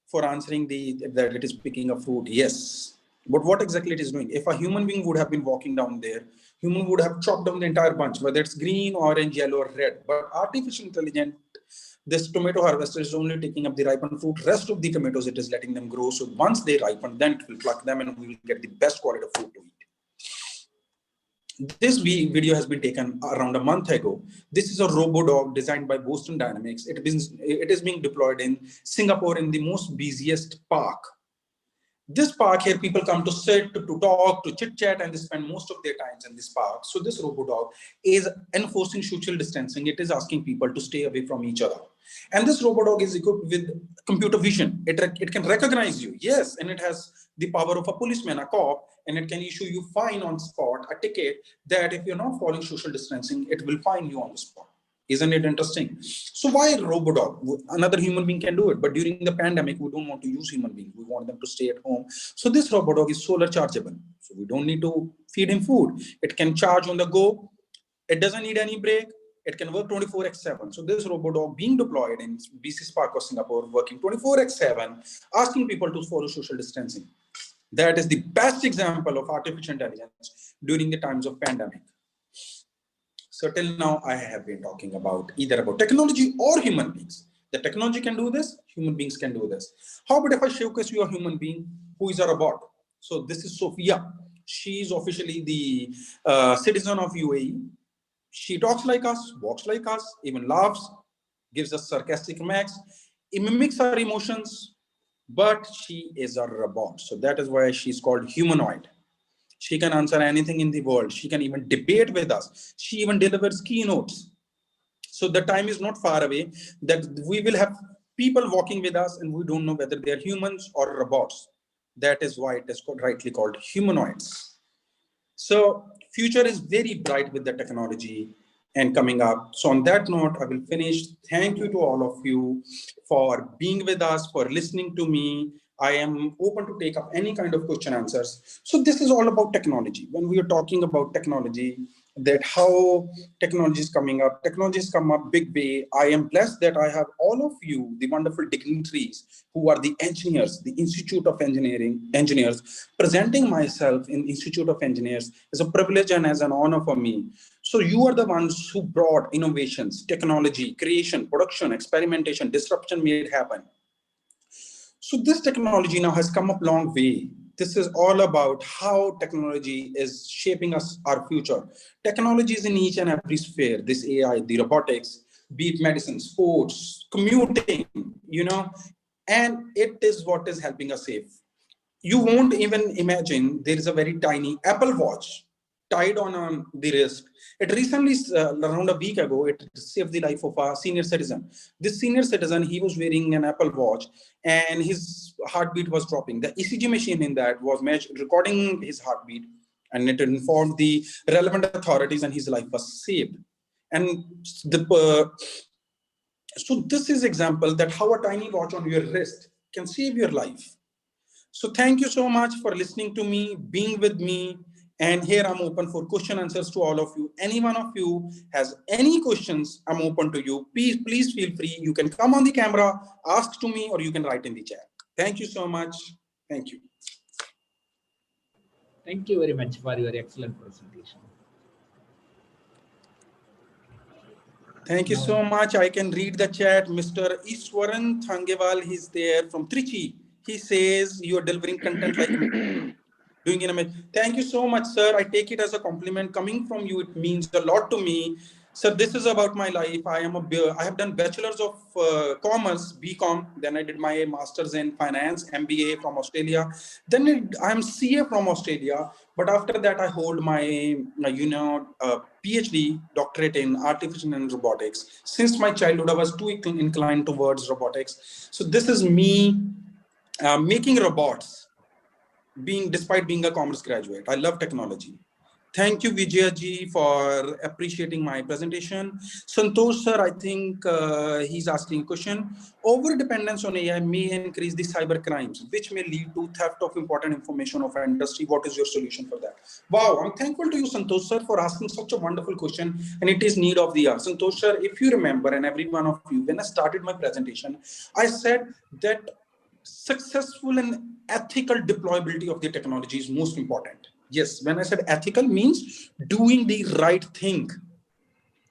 for answering that it is picking up fruit. Yes, but what exactly it is doing? If a human being would have been walking down there, human would have chopped down the entire bunch, whether it's green, orange, yellow, or red. But artificial intelligence, this tomato harvester is only taking up the ripened fruit. Rest of the tomatoes, it is letting them grow. So once they ripen, then it will pluck them, and we will get the best quality of fruit to eat. This video has been taken around a month ago. This is a robo dog designed by Boston Dynamics. It is being deployed in Singapore in the most busiest park. This park here, people come to sit, to talk, to chit chat, and they spend most of their times in this park. So this robo dog is enforcing social distancing. It is asking people to stay away from each other. And this robo dog is equipped with computer vision. It can recognize you, yes, and it has the power of a policeman, a cop, and it can issue you fine on spot, a ticket that if you're not following social distancing, it will fine you on the spot. Isn't it interesting? So why RoboDog? Another human being can do it, but during the pandemic, we don't want to use human beings. We want them to stay at home. So this RoboDog is solar chargeable. So we don't need to feed him food. It can charge on the go. It doesn't need any break. It can work 24/7. So this RoboDog being deployed in BC Park of Singapore, working 24/7, asking people to follow social distancing. That is the best example of artificial intelligence during the times of pandemic. So till now, I have been talking about either about technology or human beings. The technology can do this, human beings can do this. How about if I showcase you a human being who is a robot? So this is Sophia. She is officially the citizen of UAE. She talks like us, walks like us, even laughs, gives us sarcastic remarks. It mimics our emotions, but she is a robot. So that is why she's called humanoid. She can answer anything in the world. She can even debate with us. She even delivers keynotes. So the time is not far away that we will have people walking with us and we don't know whether they are humans or robots. That is why it is rightly called humanoids. So future is very bright with the technology and coming up. So on that note, I will finish. Thank you to all of you for being with us, for listening to me. I am open to take up any kind of question answers. So this is all about technology. When we are talking about technology, that how technology is coming up, technologies come up big way. I am blessed that I have all of you, the wonderful dignitaries who are the engineers, the Institute of Engineers. Presenting myself in Institute of Engineers is a privilege and as an honor for me. So you are the ones who brought innovations, technology, creation, production, experimentation, disruption made happen. So this technology now has come up long way. This is all about how technology is shaping us, our future. Technology is in each and every sphere. This AI, the robotics, be it medicine, sports, commuting, and it is what is helping us save. You won't even imagine there is a very tiny Apple Watch tied on the wrist. It recently, around a week ago, it saved the life of a senior citizen. This senior citizen, he was wearing an Apple Watch and his heartbeat was dropping. The ECG machine in that was recording his heartbeat, and it informed the relevant authorities and his life was saved. And so this is example that how a tiny watch on your wrist can save your life. So thank you so much for listening to me, being with me. And here I'm open for question answers to all of you. Any one of you has any questions, I'm open to you. Please feel free. You can come on the camera, ask to me, or you can write in the chat. Thank you so much. Thank you. Thank you very much for your excellent presentation. Thank you so much. I can read the chat. Mr. Iswaran Thangewal, he's there from Trichy. He says you are delivering content like doing in a minute. Thank you so much, sir. I take it as a compliment coming from you. It means a lot to me. Sir, this is about my life. I have done bachelor's of commerce, BCom. Then I did my master's in finance, MBA from Australia. Then I'm CA from Australia. But after that, I hold my, PhD doctorate in artificial and robotics. Since my childhood, I was too inclined towards robotics. So this is me making robots. Despite being a commerce graduate, I love technology. Thank you, Vijaya ji, for appreciating my presentation. Santosh sir, I think he's asking a question. Over dependence on AI may increase the cyber crimes, which may lead to theft of important information of industry. What is your solution for that? Wow, I'm thankful to you, Santosh sir, for asking such a wonderful question, and it is need of the hour. Santosh sir, if you remember, and every one of you, when I started my presentation, I said that successful and ethical deployability of the technology is most important. Yes, when I said ethical means doing the right thing.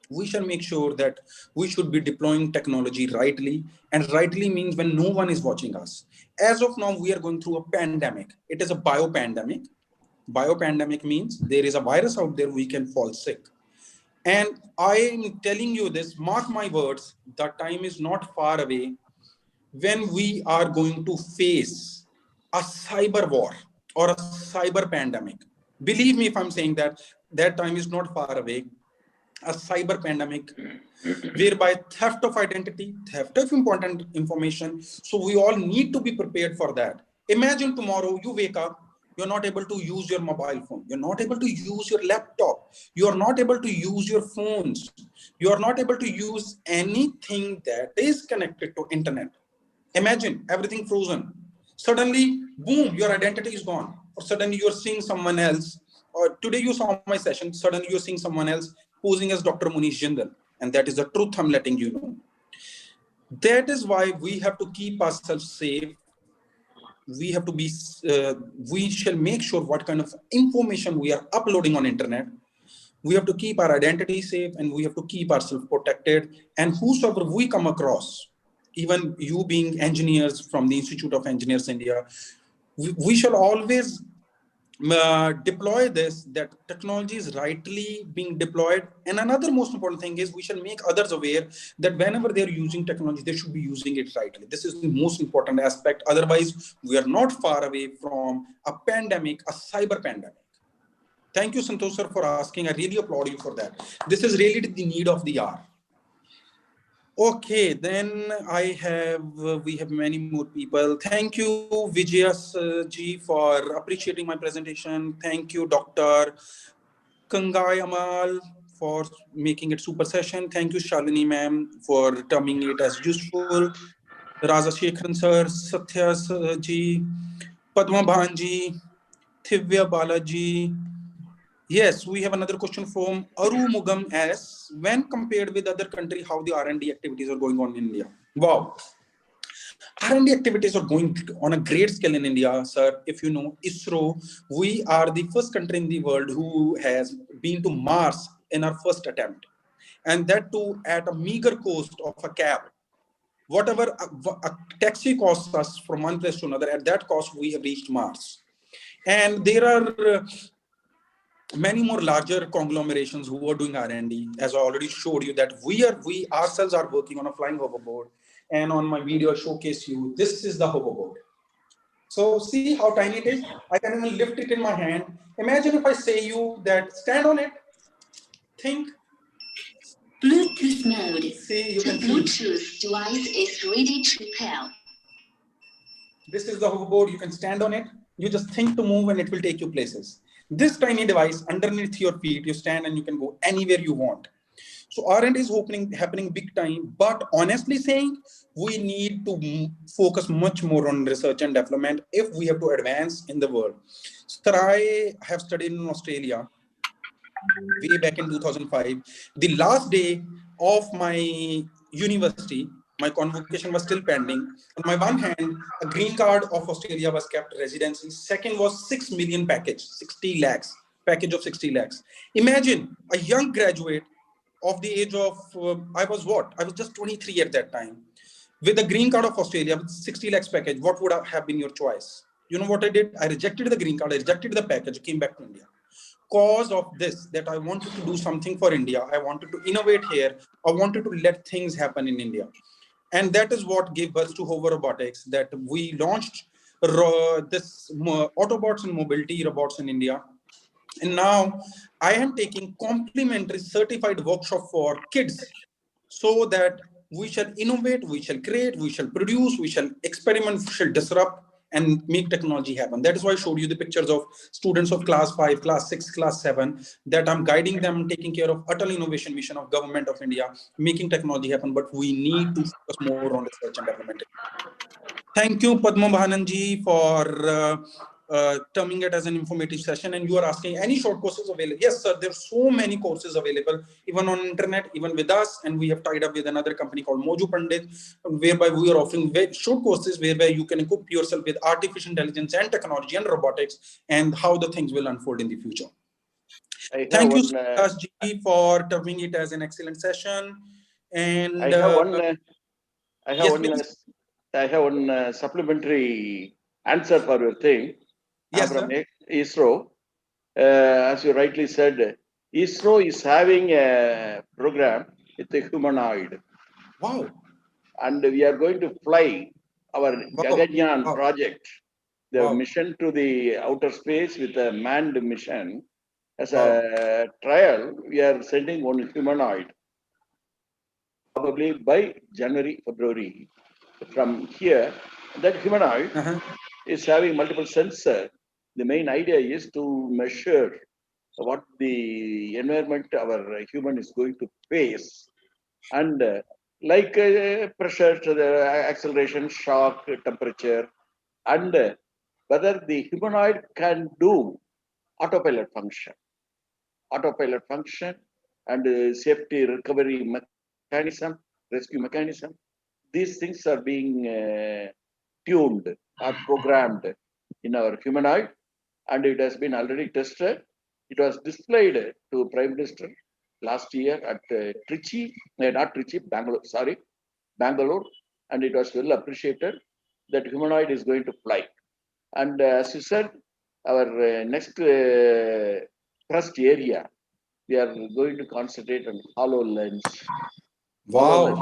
We shall make sure that we should be deploying technology rightly, and rightly means when no one is watching us. As of now, we are going through a pandemic. It is a biopandemic. Biopandemic means there is a virus out there, we can fall sick. And I am telling you this, mark my words, the time is not far away when we are going to face a cyber war or a cyber pandemic. Believe me if I'm saying that, that time is not far away. A cyber pandemic whereby theft of identity, theft of important information. So we all need to be prepared for that. Imagine tomorrow you wake up, you're not able to use your mobile phone. You're not able to use your laptop. You're not able to use your phones. You're not able to use anything that is connected to internet. Imagine everything frozen. Suddenly, boom, your identity is gone. Or suddenly you're seeing someone else. Or today you saw my session, suddenly you're seeing someone else posing as Dr. Munish Jindal. And that is the truth I'm letting you know. That is why we have to keep ourselves safe. We have to be, we shall make sure what kind of information we are uploading on internet. We have to keep our identity safe, and we have to keep ourselves protected. And whosoever we come across, even you being engineers from the Institute of Engineers India, we shall always deploy this, that technology is rightly being deployed. And another most important thing is we shall make others aware that whenever they're using technology, they should be using it rightly. This is the most important aspect. Otherwise, we are not far away from a pandemic, a cyber pandemic. Thank you, Santosh sir, for asking. I really applaud you for that. This is really the need of the hour. Okay, then we have many more people. Thank you, Vijaya ji, for appreciating my presentation. Thank you, Dr. Kangai Amal, for making it super session. Thank you, Shalini ma'am, for terming it as useful. Raza Shekharan sir, Satya ji, Padma Bhanji, Thivya Balaji. Yes, we have another question from Aru Mugam S. When compared with other countries, how the R&D activities are going on in India? Wow. R&D activities are going on a great scale in India, sir. If you know ISRO, we are the first country in the world who has been to Mars in our first attempt. And that too at a meager cost of a cab. Whatever a taxi costs us from one place to another, at that cost, we have reached Mars. And there are many more larger conglomerations who are doing R&D. As I already showed you that we ourselves are working on a flying hoverboard. And on my video, I showcase you, this is the hoverboard. So see how tiny it is? I can even lift it in my hand. Imagine if I say you that stand on it, think. Bluetooth mode. See, you The can see. Bluetooth device is ready to pair. This is the hoverboard. You can stand on it. You just think to move and it will take you places. This tiny device underneath your feet, you stand and you can go anywhere you want. So R&D is happening big time, but honestly saying, we need to focus much more on research and development if we have to advance in the world. So I have studied in Australia way back in 2005. The last day of my university, my convocation was still pending. On my one hand, a green card of Australia was kept residency. Second was 6 million package, 60 lakhs, package of 60 lakhs. Imagine a young graduate of the age of, I was just 23 at that time. With the green card of Australia, with 60 lakhs package, what would have been your choice? You know what I did? I rejected the green card, I rejected the package, came back to India. Cause of this, that I wanted to do something for India. I wanted to innovate here. I wanted to let things happen in India. And that is what gave birth to HoverRobotix, that we launched this Autobots and mobility robots in India. And now I am taking complimentary certified workshop for kids so that we shall innovate, we shall create, we shall produce, we shall experiment, we shall disrupt and make technology happen. That is why I showed you the pictures of students of class 5, class 6, class 7, that I'm guiding them, taking care of Atal Innovation Mission of Government of India, making technology happen, but we need to focus more on research and development. Thank you, Padma Bhananji, for terming it as an informative session. And you are asking any short courses available? Yes, sir. There are so many courses available, even on internet, even with us. And we have tied up with another company called Moju Pandit, whereby we are offering short courses whereby you can equip yourself with artificial intelligence and technology and robotics and how the things will unfold in the future. Thank you, Sukash ji, for terming it as an excellent session. And I have one supplementary answer for your thing. Yes, from sir. ISRO. As you rightly said, ISRO is having a program with a humanoid. Wow. And we are going to fly our Gaganyaan project, the mission to the outer space with a manned mission. As a trial, we are sending one humanoid. Probably by January, February. From here, that humanoid is having multiple sensors. The main idea is to measure what the environment our human is going to face, and like pressure, to the acceleration, shock, temperature, and whether the humanoid can do autopilot function, and safety recovery mechanism, rescue mechanism. These things are being tuned or programmed in our humanoid, and it has been already tested. It was displayed to Prime Minister last year at Bangalore, and it was well appreciated that humanoid is going to fly. And as you said, our next thrust area, we are going to concentrate on HoloLens. Wow.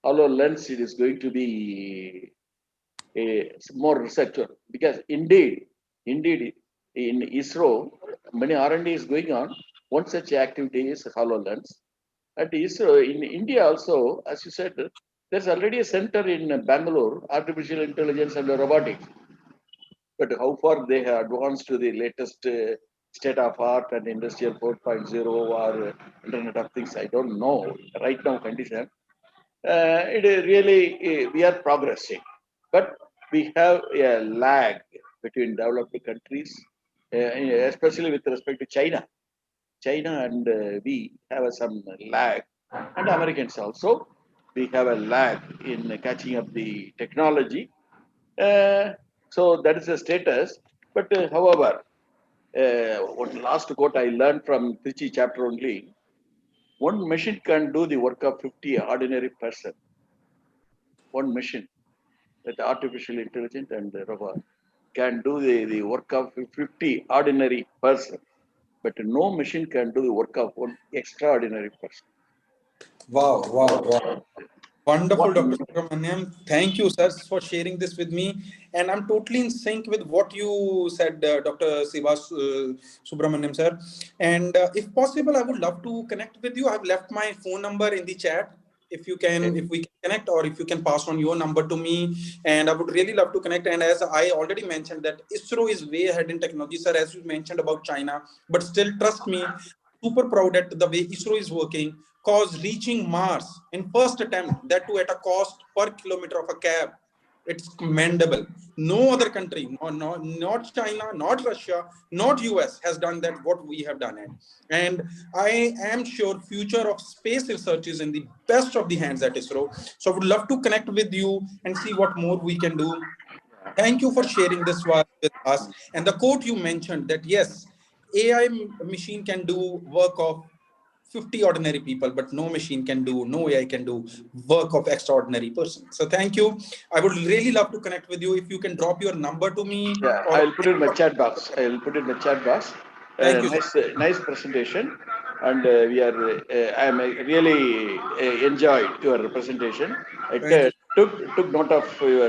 HoloLens, it is going to be a more research, because indeed in ISRO, many R&D is going on. One such activity is HoloLens. At ISRO in India also, as you said, there's already a center in Bangalore, artificial intelligence and robotics. But how far they have advanced to the latest state of art and industrial 4.0 or Internet of Things, I don't know right now condition. It is really, we are progressing, but we have a lag between developed countries, especially with respect to China. China and we have some lag, and Americans also. We have a lag in catching up the technology. So that is the status. But however, one last quote I learned from Trichy chapter only: one machine can do the work of 50 ordinary person. One machine with artificial intelligence and robot. can do the work of 50 ordinary person, but no machine can do the work of one extraordinary person. Wow, wow, wow. Wonderful, What? Dr. Subramaniam. Thank you, sir, for sharing this with me. And I'm totally in sync with what you said, Dr. Subramaniam, sir. And if possible, I would love to connect with you. I've left my phone number in the chat. If you can, if we can connect, or if you can pass on your number to me, and I would really love to connect. And as I already mentioned, that ISRO is way ahead in technology, sir, as you mentioned about China, but still, trust me, super proud at the way ISRO is working, cause reaching Mars in first attempt, that too at a cost per kilometer of a cab, it's commendable. No other country, not China, not Russia, not US has done that what we have done it. And I am sure future of space research is in the best of the hands at ISRO. So I would love to connect with you and see what more we can do. Thank you for sharing this with us. And the quote you mentioned that yes, AI machine can do work of 50 ordinary people, but no machine can do, no AI can do work of extraordinary person. So thank you. I would really love to connect with you. If you can drop your number to me, Yeah, or I'll put it in my chat box. I'll put it in the chat box. thank you, sir. Nice presentation, and we are. I'm really enjoyed your presentation. I Thank you. took note of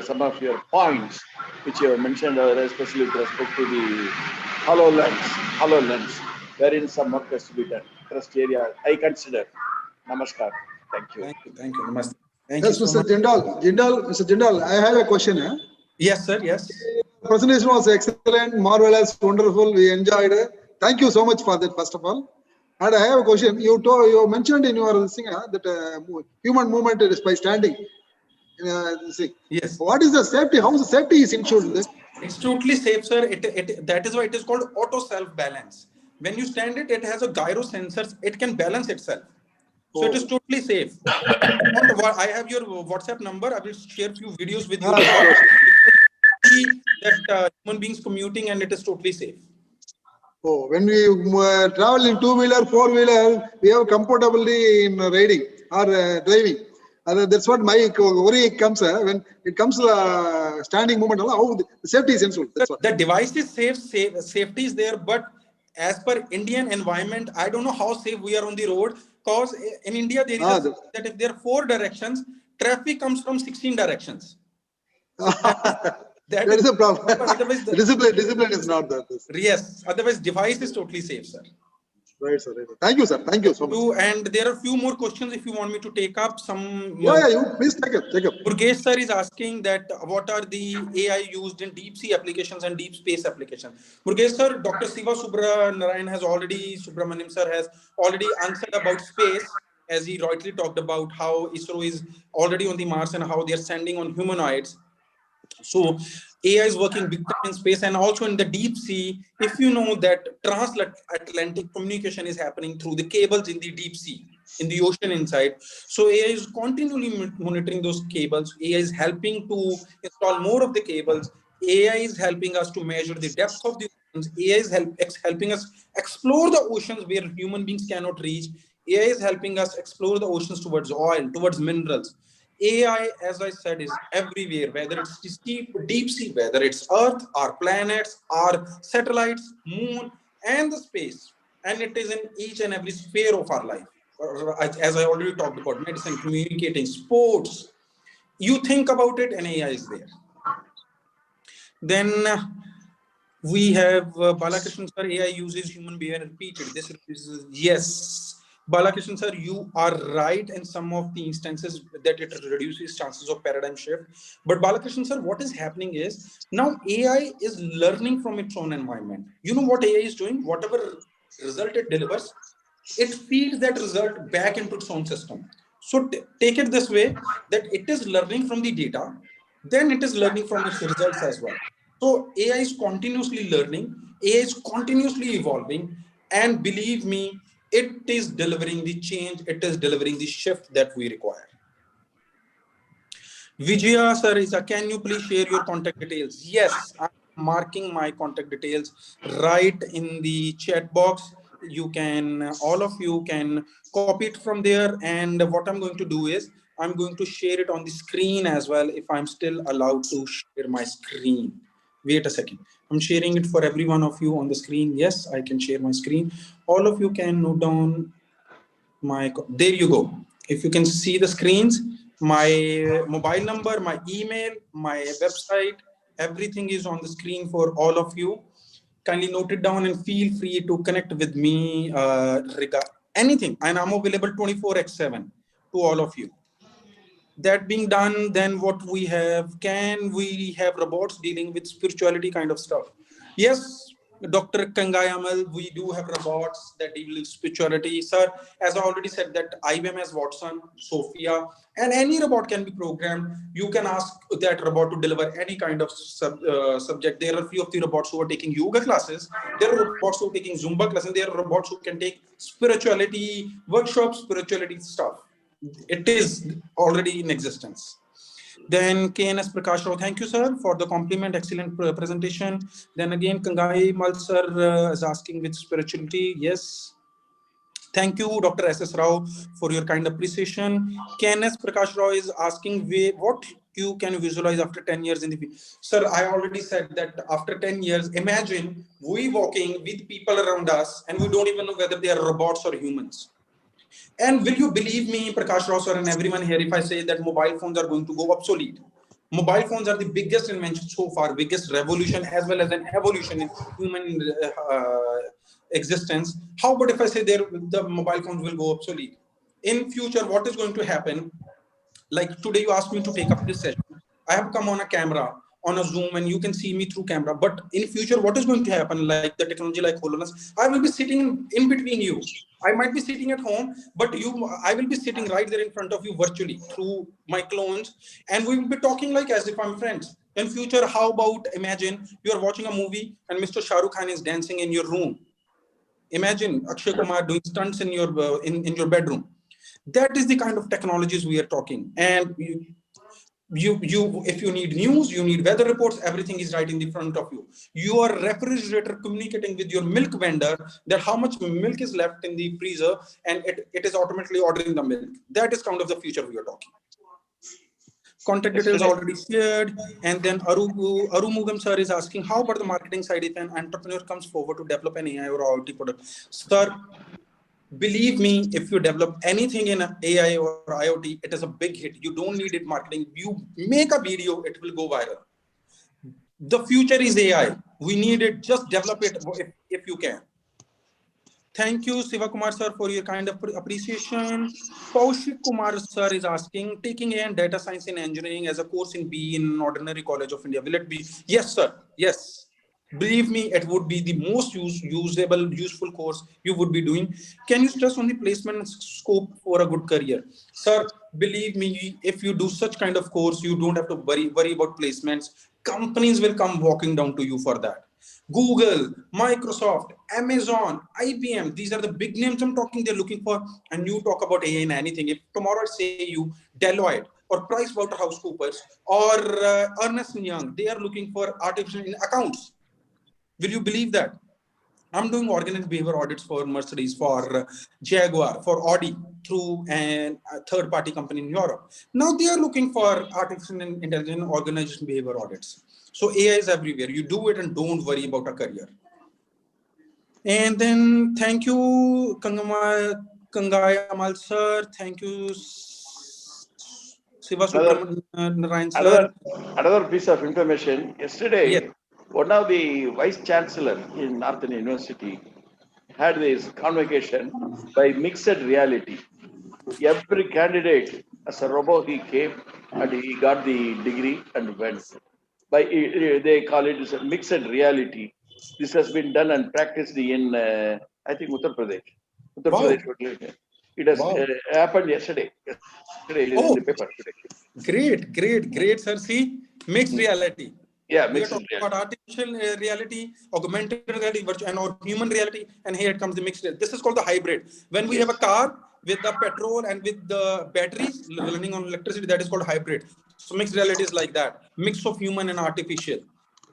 some of your points which you have mentioned, especially with respect to the HoloLens, wherein some work has to be done. Trust area, I consider. Namaskar. Thank you. Thank you. Thank you. Namaste. Thank you Yes, so Mr. much. Mr. Jindal, I have a question. Yes, sir. Yes. The presentation was excellent, marvelous, wonderful. We enjoyed it. Thank you so much for that, first of all. And I have a question. You mentioned in your thing that human movement is by standing. Yes. What is the safety? How is the safety is ensured in this? It's totally safe, sir. That is why it is called auto self balance. When you stand it, it has a gyro sensors. It can balance itself. So it is totally safe. If you want, I have your WhatsApp number. I will share few videos with you later. Sure. See that human beings commuting, and it is totally safe. Oh, when we travel in two-wheeler, four-wheeler, we have comfortably in riding or driving. That's what my worry comes when it comes to standing movement. How the safety is ensured. That's what. The device is safe. Safety is there, but as per Indian environment, I don't know how safe we are on the road. Because in India, there is that if there are 4 directions, traffic comes from 16 directions. So that is a problem. Otherwise, discipline is not there. Yes, otherwise device is totally safe, sir. Right, sir. Right. Thank you, sir. Thank you so much. And there are a few more questions if you want me to take up. Some. Yeah, you please take up. Burgesh sir is asking that what are the AI used in deep sea applications and deep space applications. Burgesh sir, Dr. Siva Subramaniam sir has already answered about space, as he rightly talked about how ISRO is already on the Mars and how they are sending on humanoids. So AI is working big time in space and also in the deep sea. If you know that transatlantic communication is happening through the cables in the deep sea, in the ocean inside. So AI is continually monitoring those cables. AI is helping to install more of the cables. AI is helping us to measure the depth of the oceans. AI is helping us explore the oceans where human beings cannot reach. AI is helping us explore the oceans towards oil, towards minerals. AI, as I said, is everywhere, whether it's deep sea, whether it's Earth, our planets, our satellites, moon, and the space. And it is in each and every sphere of our life. As I already talked about, medicine, communicating, sports. You think about it, and AI is there. Then we have Balakrishnan sir, AI uses human behavior repeated. This is yes. Balakrishnan sir, you are right in some of the instances that it reduces chances of paradigm shift. But Balakrishnan sir, what is happening is now AI is learning from its own environment. You know what AI is doing? Whatever result it delivers, it feeds that result back into its own system. So take it this way, that it is learning from the data, then it is learning from its results as well. So AI is continuously learning, AI is continuously evolving, and believe me, it is delivering the change, it is delivering the shift that we require. Vijaya sir, can you please share your contact details? Yes, I'm marking my contact details right in the chat box. You can, all of you can copy it from there. And what I'm going to do is I'm going to share it on the screen as well, if I'm still allowed to share my screen. Wait a second. I'm sharing it for every one of you on the screen. Yes, I can share my screen. All of you can note down there you go. If you can see the screens, my mobile number, my email, my website, everything is on the screen for all of you. Kindly note it down and feel free to connect with me regarding anything. And I'm available 24/7 to all of you. That being done, then what we have, can we have robots dealing with spirituality kind of stuff? Yes, Dr. Kangayamal, we do have robots that deal with spirituality. Sir, as I already said that IBM has Watson, Sophia, and any robot can be programmed. You can ask that robot to deliver any kind of subject. There are a few of the robots who are taking yoga classes. There are robots who are taking Zumba classes. There are robots who can take spirituality workshops, spirituality stuff. It is already in existence. Then KNS Prakash Rao, thank you, sir, for the compliment. Excellent presentation. Then again, Kangai Mal, sir, is asking with spirituality. Yes. Thank you, Dr. S.S. Rao, for your kind appreciation. KNS Prakash Rao is asking what you can visualize after 10 years in the future. Sir, I already said that after 10 years, imagine we walking with people around us and we don't even know whether they are robots or humans. And will you believe me, Prakash Rao sir, and everyone here, if I say that mobile phones are going to go obsolete? Mobile phones are the biggest invention so far, biggest revolution as well as an evolution in human existence. How about if I say the mobile phones will go obsolete? In future, what is going to happen? Like today, you asked me to take up this session. I have come on a camera, on a Zoom, and you can see me through camera. But in future, what is going to happen? Like the technology, like HoloLens, I will be sitting in between you. I might be sitting at home, but I will be sitting right there in front of you virtually through my clones, and we will be talking like as if I'm friends. In future, how about imagine you are watching a movie and Mr. Shah Rukh Khan is dancing in your room. Imagine Akshay Kumar doing stunts in your bedroom. That is the kind of technologies we are talking. And if you need news, you need weather reports, everything is right in the front of you. Your refrigerator communicating with your milk vendor that how much milk is left in the freezer, and it is automatically ordering the milk. That is kind of the future we are talking. Contact details already shared. And then Arumugam sir is asking, how about the marketing side if an entrepreneur comes forward to develop an AI or IoT product? Sir, believe me, if you develop anything in AI or IoT, it is a big hit. You don't need it marketing. You make a video, it will go viral. The future is AI. We need it. Just develop it if you can. Thank you, Siva Kumar sir, for your kind of appreciation. Paushik Kumar sir is asking, taking AI and data science in engineering as a course in BE in Ordinary College of India. Will it be? Yes, sir. Yes. Believe me, it would be the most useful course you would be doing. Can you stress on the placement scope for a good career? Sir, believe me, if you do such kind of course, you don't have to worry about placements. Companies will come walking down to you for that. Google, Microsoft, Amazon, IBM, these are the big names I'm talking, they're looking for. And you talk about AI and anything. If tomorrow I say you Deloitte or PricewaterhouseCoopers or Ernst & Young, they are looking for artificial accounts. Will you believe that? I'm doing organic behavior audits for Mercedes, for Jaguar, for Audi through a third-party company in Europe. Now they are looking for artificial intelligence organization behavior audits. So AI is everywhere. You do it and don't worry about a career. And then thank you, Kangai Amal sir. Thank you, Siva Narayan sir. Another piece of information. Yesterday, Yes. one of the vice chancellor in Northern University had this convocation by mixed reality. Every candidate as a robot, he came and he got the degree and went. They call it as a mixed reality. This has been done and practiced in I think Uttar Pradesh. Wow. It has Wow. happened yesterday. Yesterday it is in the paper today. Great, sir. See, mixed reality. Yeah, We are mixed talking reality. about artificial reality, augmented reality, virtual, and or human reality, and here it comes the mixed reality. This is called the hybrid. When we have a car with the petrol and with the batteries running on electricity, that is called hybrid. So mixed reality is like that, mix of human and artificial.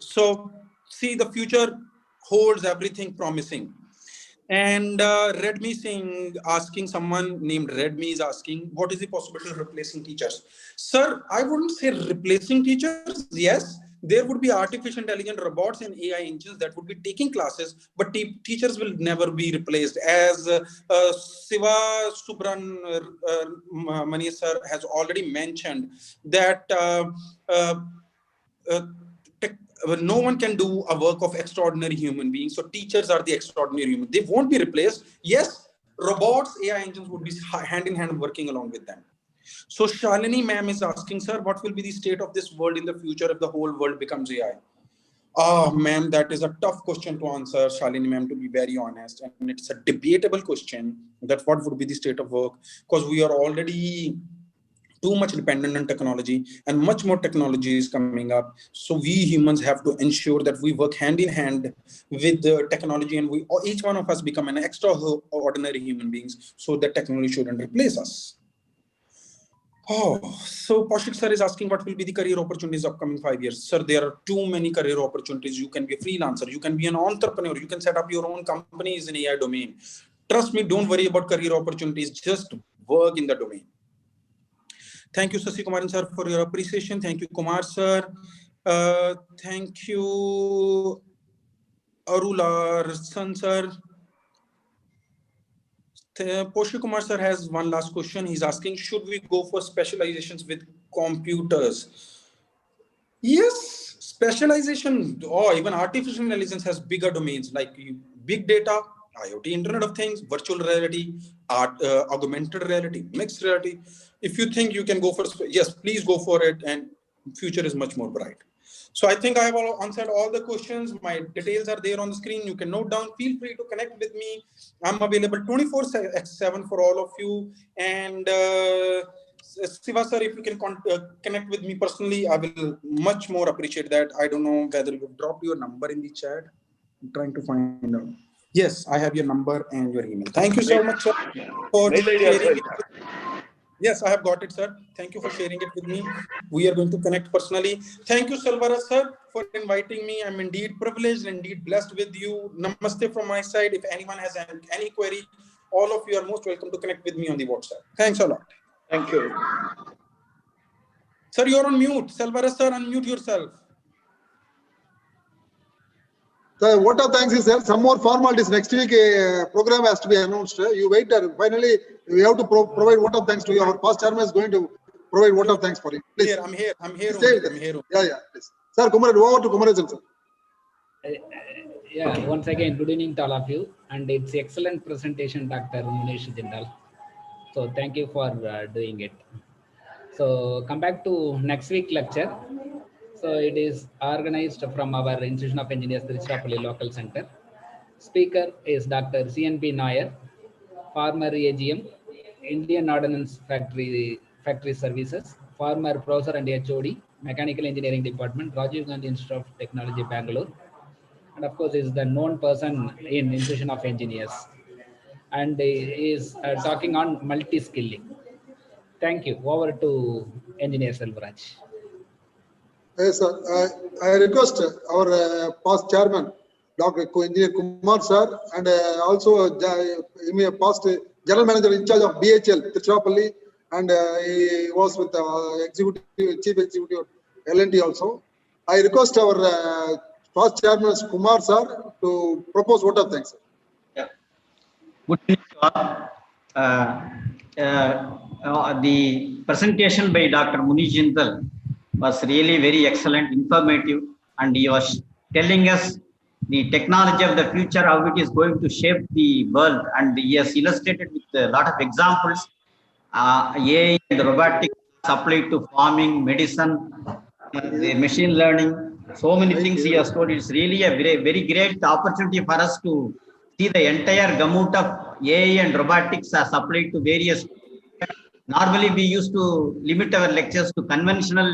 So see, the future holds everything promising. And Redmi Singh asking, someone named Redmi is asking, what is the possibility of replacing teachers? Sir, I wouldn't say replacing teachers, yes, there would be artificial intelligence robots and AI engines that would be taking classes, but teachers will never be replaced. As Siva Subran Mani sir has already mentioned that no one can do a work of extraordinary human beings. So teachers are the extraordinary human. They won't be replaced. Yes, robots, AI engines would be hand in hand working along with them. So Shalini ma'am is asking, sir, what will be the state of this world in the future if the whole world becomes AI? Oh, ma'am, that is a tough question to answer, Shalini ma'am, to be very honest. And it's a debatable question that what would be the state of work, because we are already too much dependent on technology and much more technology is coming up. So we humans have to ensure that we work hand in hand with the technology, and each one of us become an extraordinary human beings, so that technology shouldn't replace us. Oh, so Paushik sir is asking what will be the career opportunities upcoming 5 years. Sir, there are too many career opportunities. You can be a freelancer, you can be an entrepreneur, you can set up your own companies in AI domain. Trust me, don't worry about career opportunities, just work in the domain. Thank you, Sasi Kumaran sir, for your appreciation. Thank you, Kumar sir. Thank you, Arula Rasan sir. Poshu Kumar sir has one last question. He's asking, should we go for specializations with computers? Yes, specialization, or even artificial intelligence has bigger domains like big data, IoT, Internet of Things, virtual reality, augmented reality, mixed reality. If you think you can go for, yes, please go for it, and future is much more bright. So I think I have answered all the questions. My details are there on the screen. You can note down. Feel free to connect with me. I'm available 24/7 for all of you. And Siva sir, if you can connect with me personally, I will much more appreciate that. I don't know whether you dropped your number in the chat. I'm trying to find out. Yes, I have your number and your email. Thank you so much, sir, for sharing it. Yes, I have got it, sir. Thank you for sharing it with me. We are going to connect personally. Thank you, Salvara, sir, for inviting me. I'm indeed privileged, indeed blessed with you. Namaste from my side. If anyone has any query, all of you are most welcome to connect with me on the WhatsApp. Thanks a lot. Thank you. Sir, you're on mute. Salvara, sir, unmute yourself. The vote of thanks is there. Some more formalities. Next week, program has to be announced. You wait. Finally, we have to provide vote of thanks to you. Our past chairman is going to provide vote of thanks for you. Please. I'm here. I'm here. Yeah. Please. Sir, Kumaran, over to Kumaran, sir. Yeah. Okay. Once again, good evening to all of you. And it's excellent presentation, Dr. Munish Jindal. So thank you for doing it. So come back to next week lecture. So it is organized from our Institution of Engineers, Tiruchirappalli Local Center. Speaker is Dr. CNP Nair, former AGM, Indian Ordnance Factory Services, former Professor and HOD, Mechanical Engineering Department, Rajiv Gandhi Institute of Technology, Bangalore. And of course, is the known person in Institution of Engineers. And is talking on multi-skilling. Thank you. Over to Engineer Selvaraj. Yes, sir. I request our past chairman, Dr. Engineer Kumar sir, and also past general manager in charge of BHL, Tiruchirappalli, and he was with chief executive L&T also. I request our past chairman Kumar sir to propose vote of thanks. Yeah. Good evening to all. The presentation by Dr. Munish Jindal was really very excellent, informative, and he was telling us the technology of the future, how it is going to shape the world, and he has illustrated with a lot of examples. AI and robotics applied to farming, medicine, the machine learning, so many things he has told. It's really a very, very great opportunity for us to see the entire gamut of AI and robotics as applied to various. Normally, we used to limit our lectures to conventional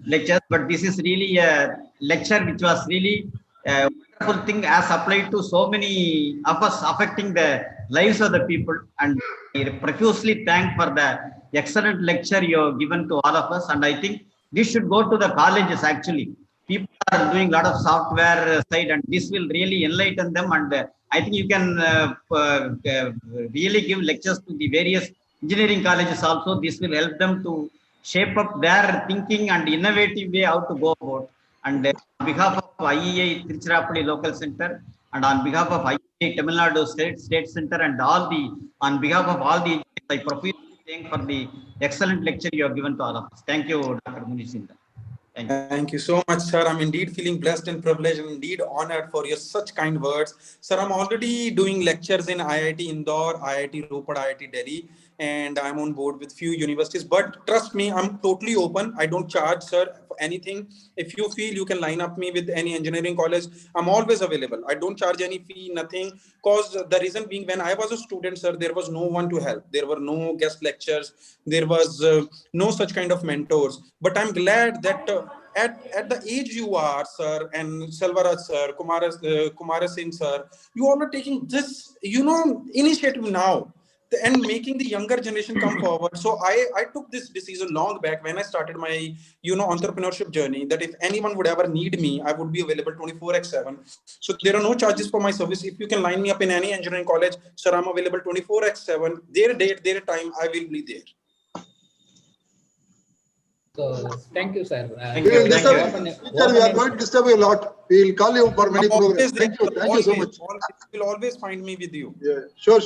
lectures, but this is really a lecture which was really a wonderful thing as applied to so many of us, affecting the lives of the people. And I profusely thank for the excellent lecture you have given to all of us. And I think this should go to the colleges actually. People are doing a lot of software side, and this will really enlighten them. And I think you can really give lectures to the various engineering colleges also. This will help them to shape up their thinking and innovative way how to go about. And on behalf of IEI Tiruchirappalli Local Center and on behalf of IEI Tamil Nadu State Center and on behalf of all the engineers, I profusely thank for the excellent lecture you have given to all of us. Thank you, Dr. Munish Jindal. Thank you. Thank you so much, sir. I'm indeed feeling blessed and privileged and indeed honored for your such kind words. Sir, I'm already doing lectures in IIT Indore, IIT Ropar, IIT Delhi, and I'm on board with few universities. But trust me, I'm totally open. I don't charge, sir, for anything. If you feel you can line up me with any engineering college, I'm always available. I don't charge any fee, nothing. Because the reason being, when I was a student, sir, there was no one to help. There were no guest lectures. There was no such kind of mentors. But I'm glad that at the age you are, sir, and Selvaraj sir, Kumara Singh sir, you all are taking this, initiative now and making the younger generation come forward. So I took this decision long back when I started my, entrepreneurship journey, that if anyone would ever need me, I would be available 24/7. So there are no charges for my service. If you can line me up in any engineering college, sir, I'm available 24/7. Their date, their time, I will be there. So thank you, sir. We will disturb. We are going to disturb you a lot. We will call you for many programs. Thank you. Thank you so much. You will always find me with you. Yeah, sure.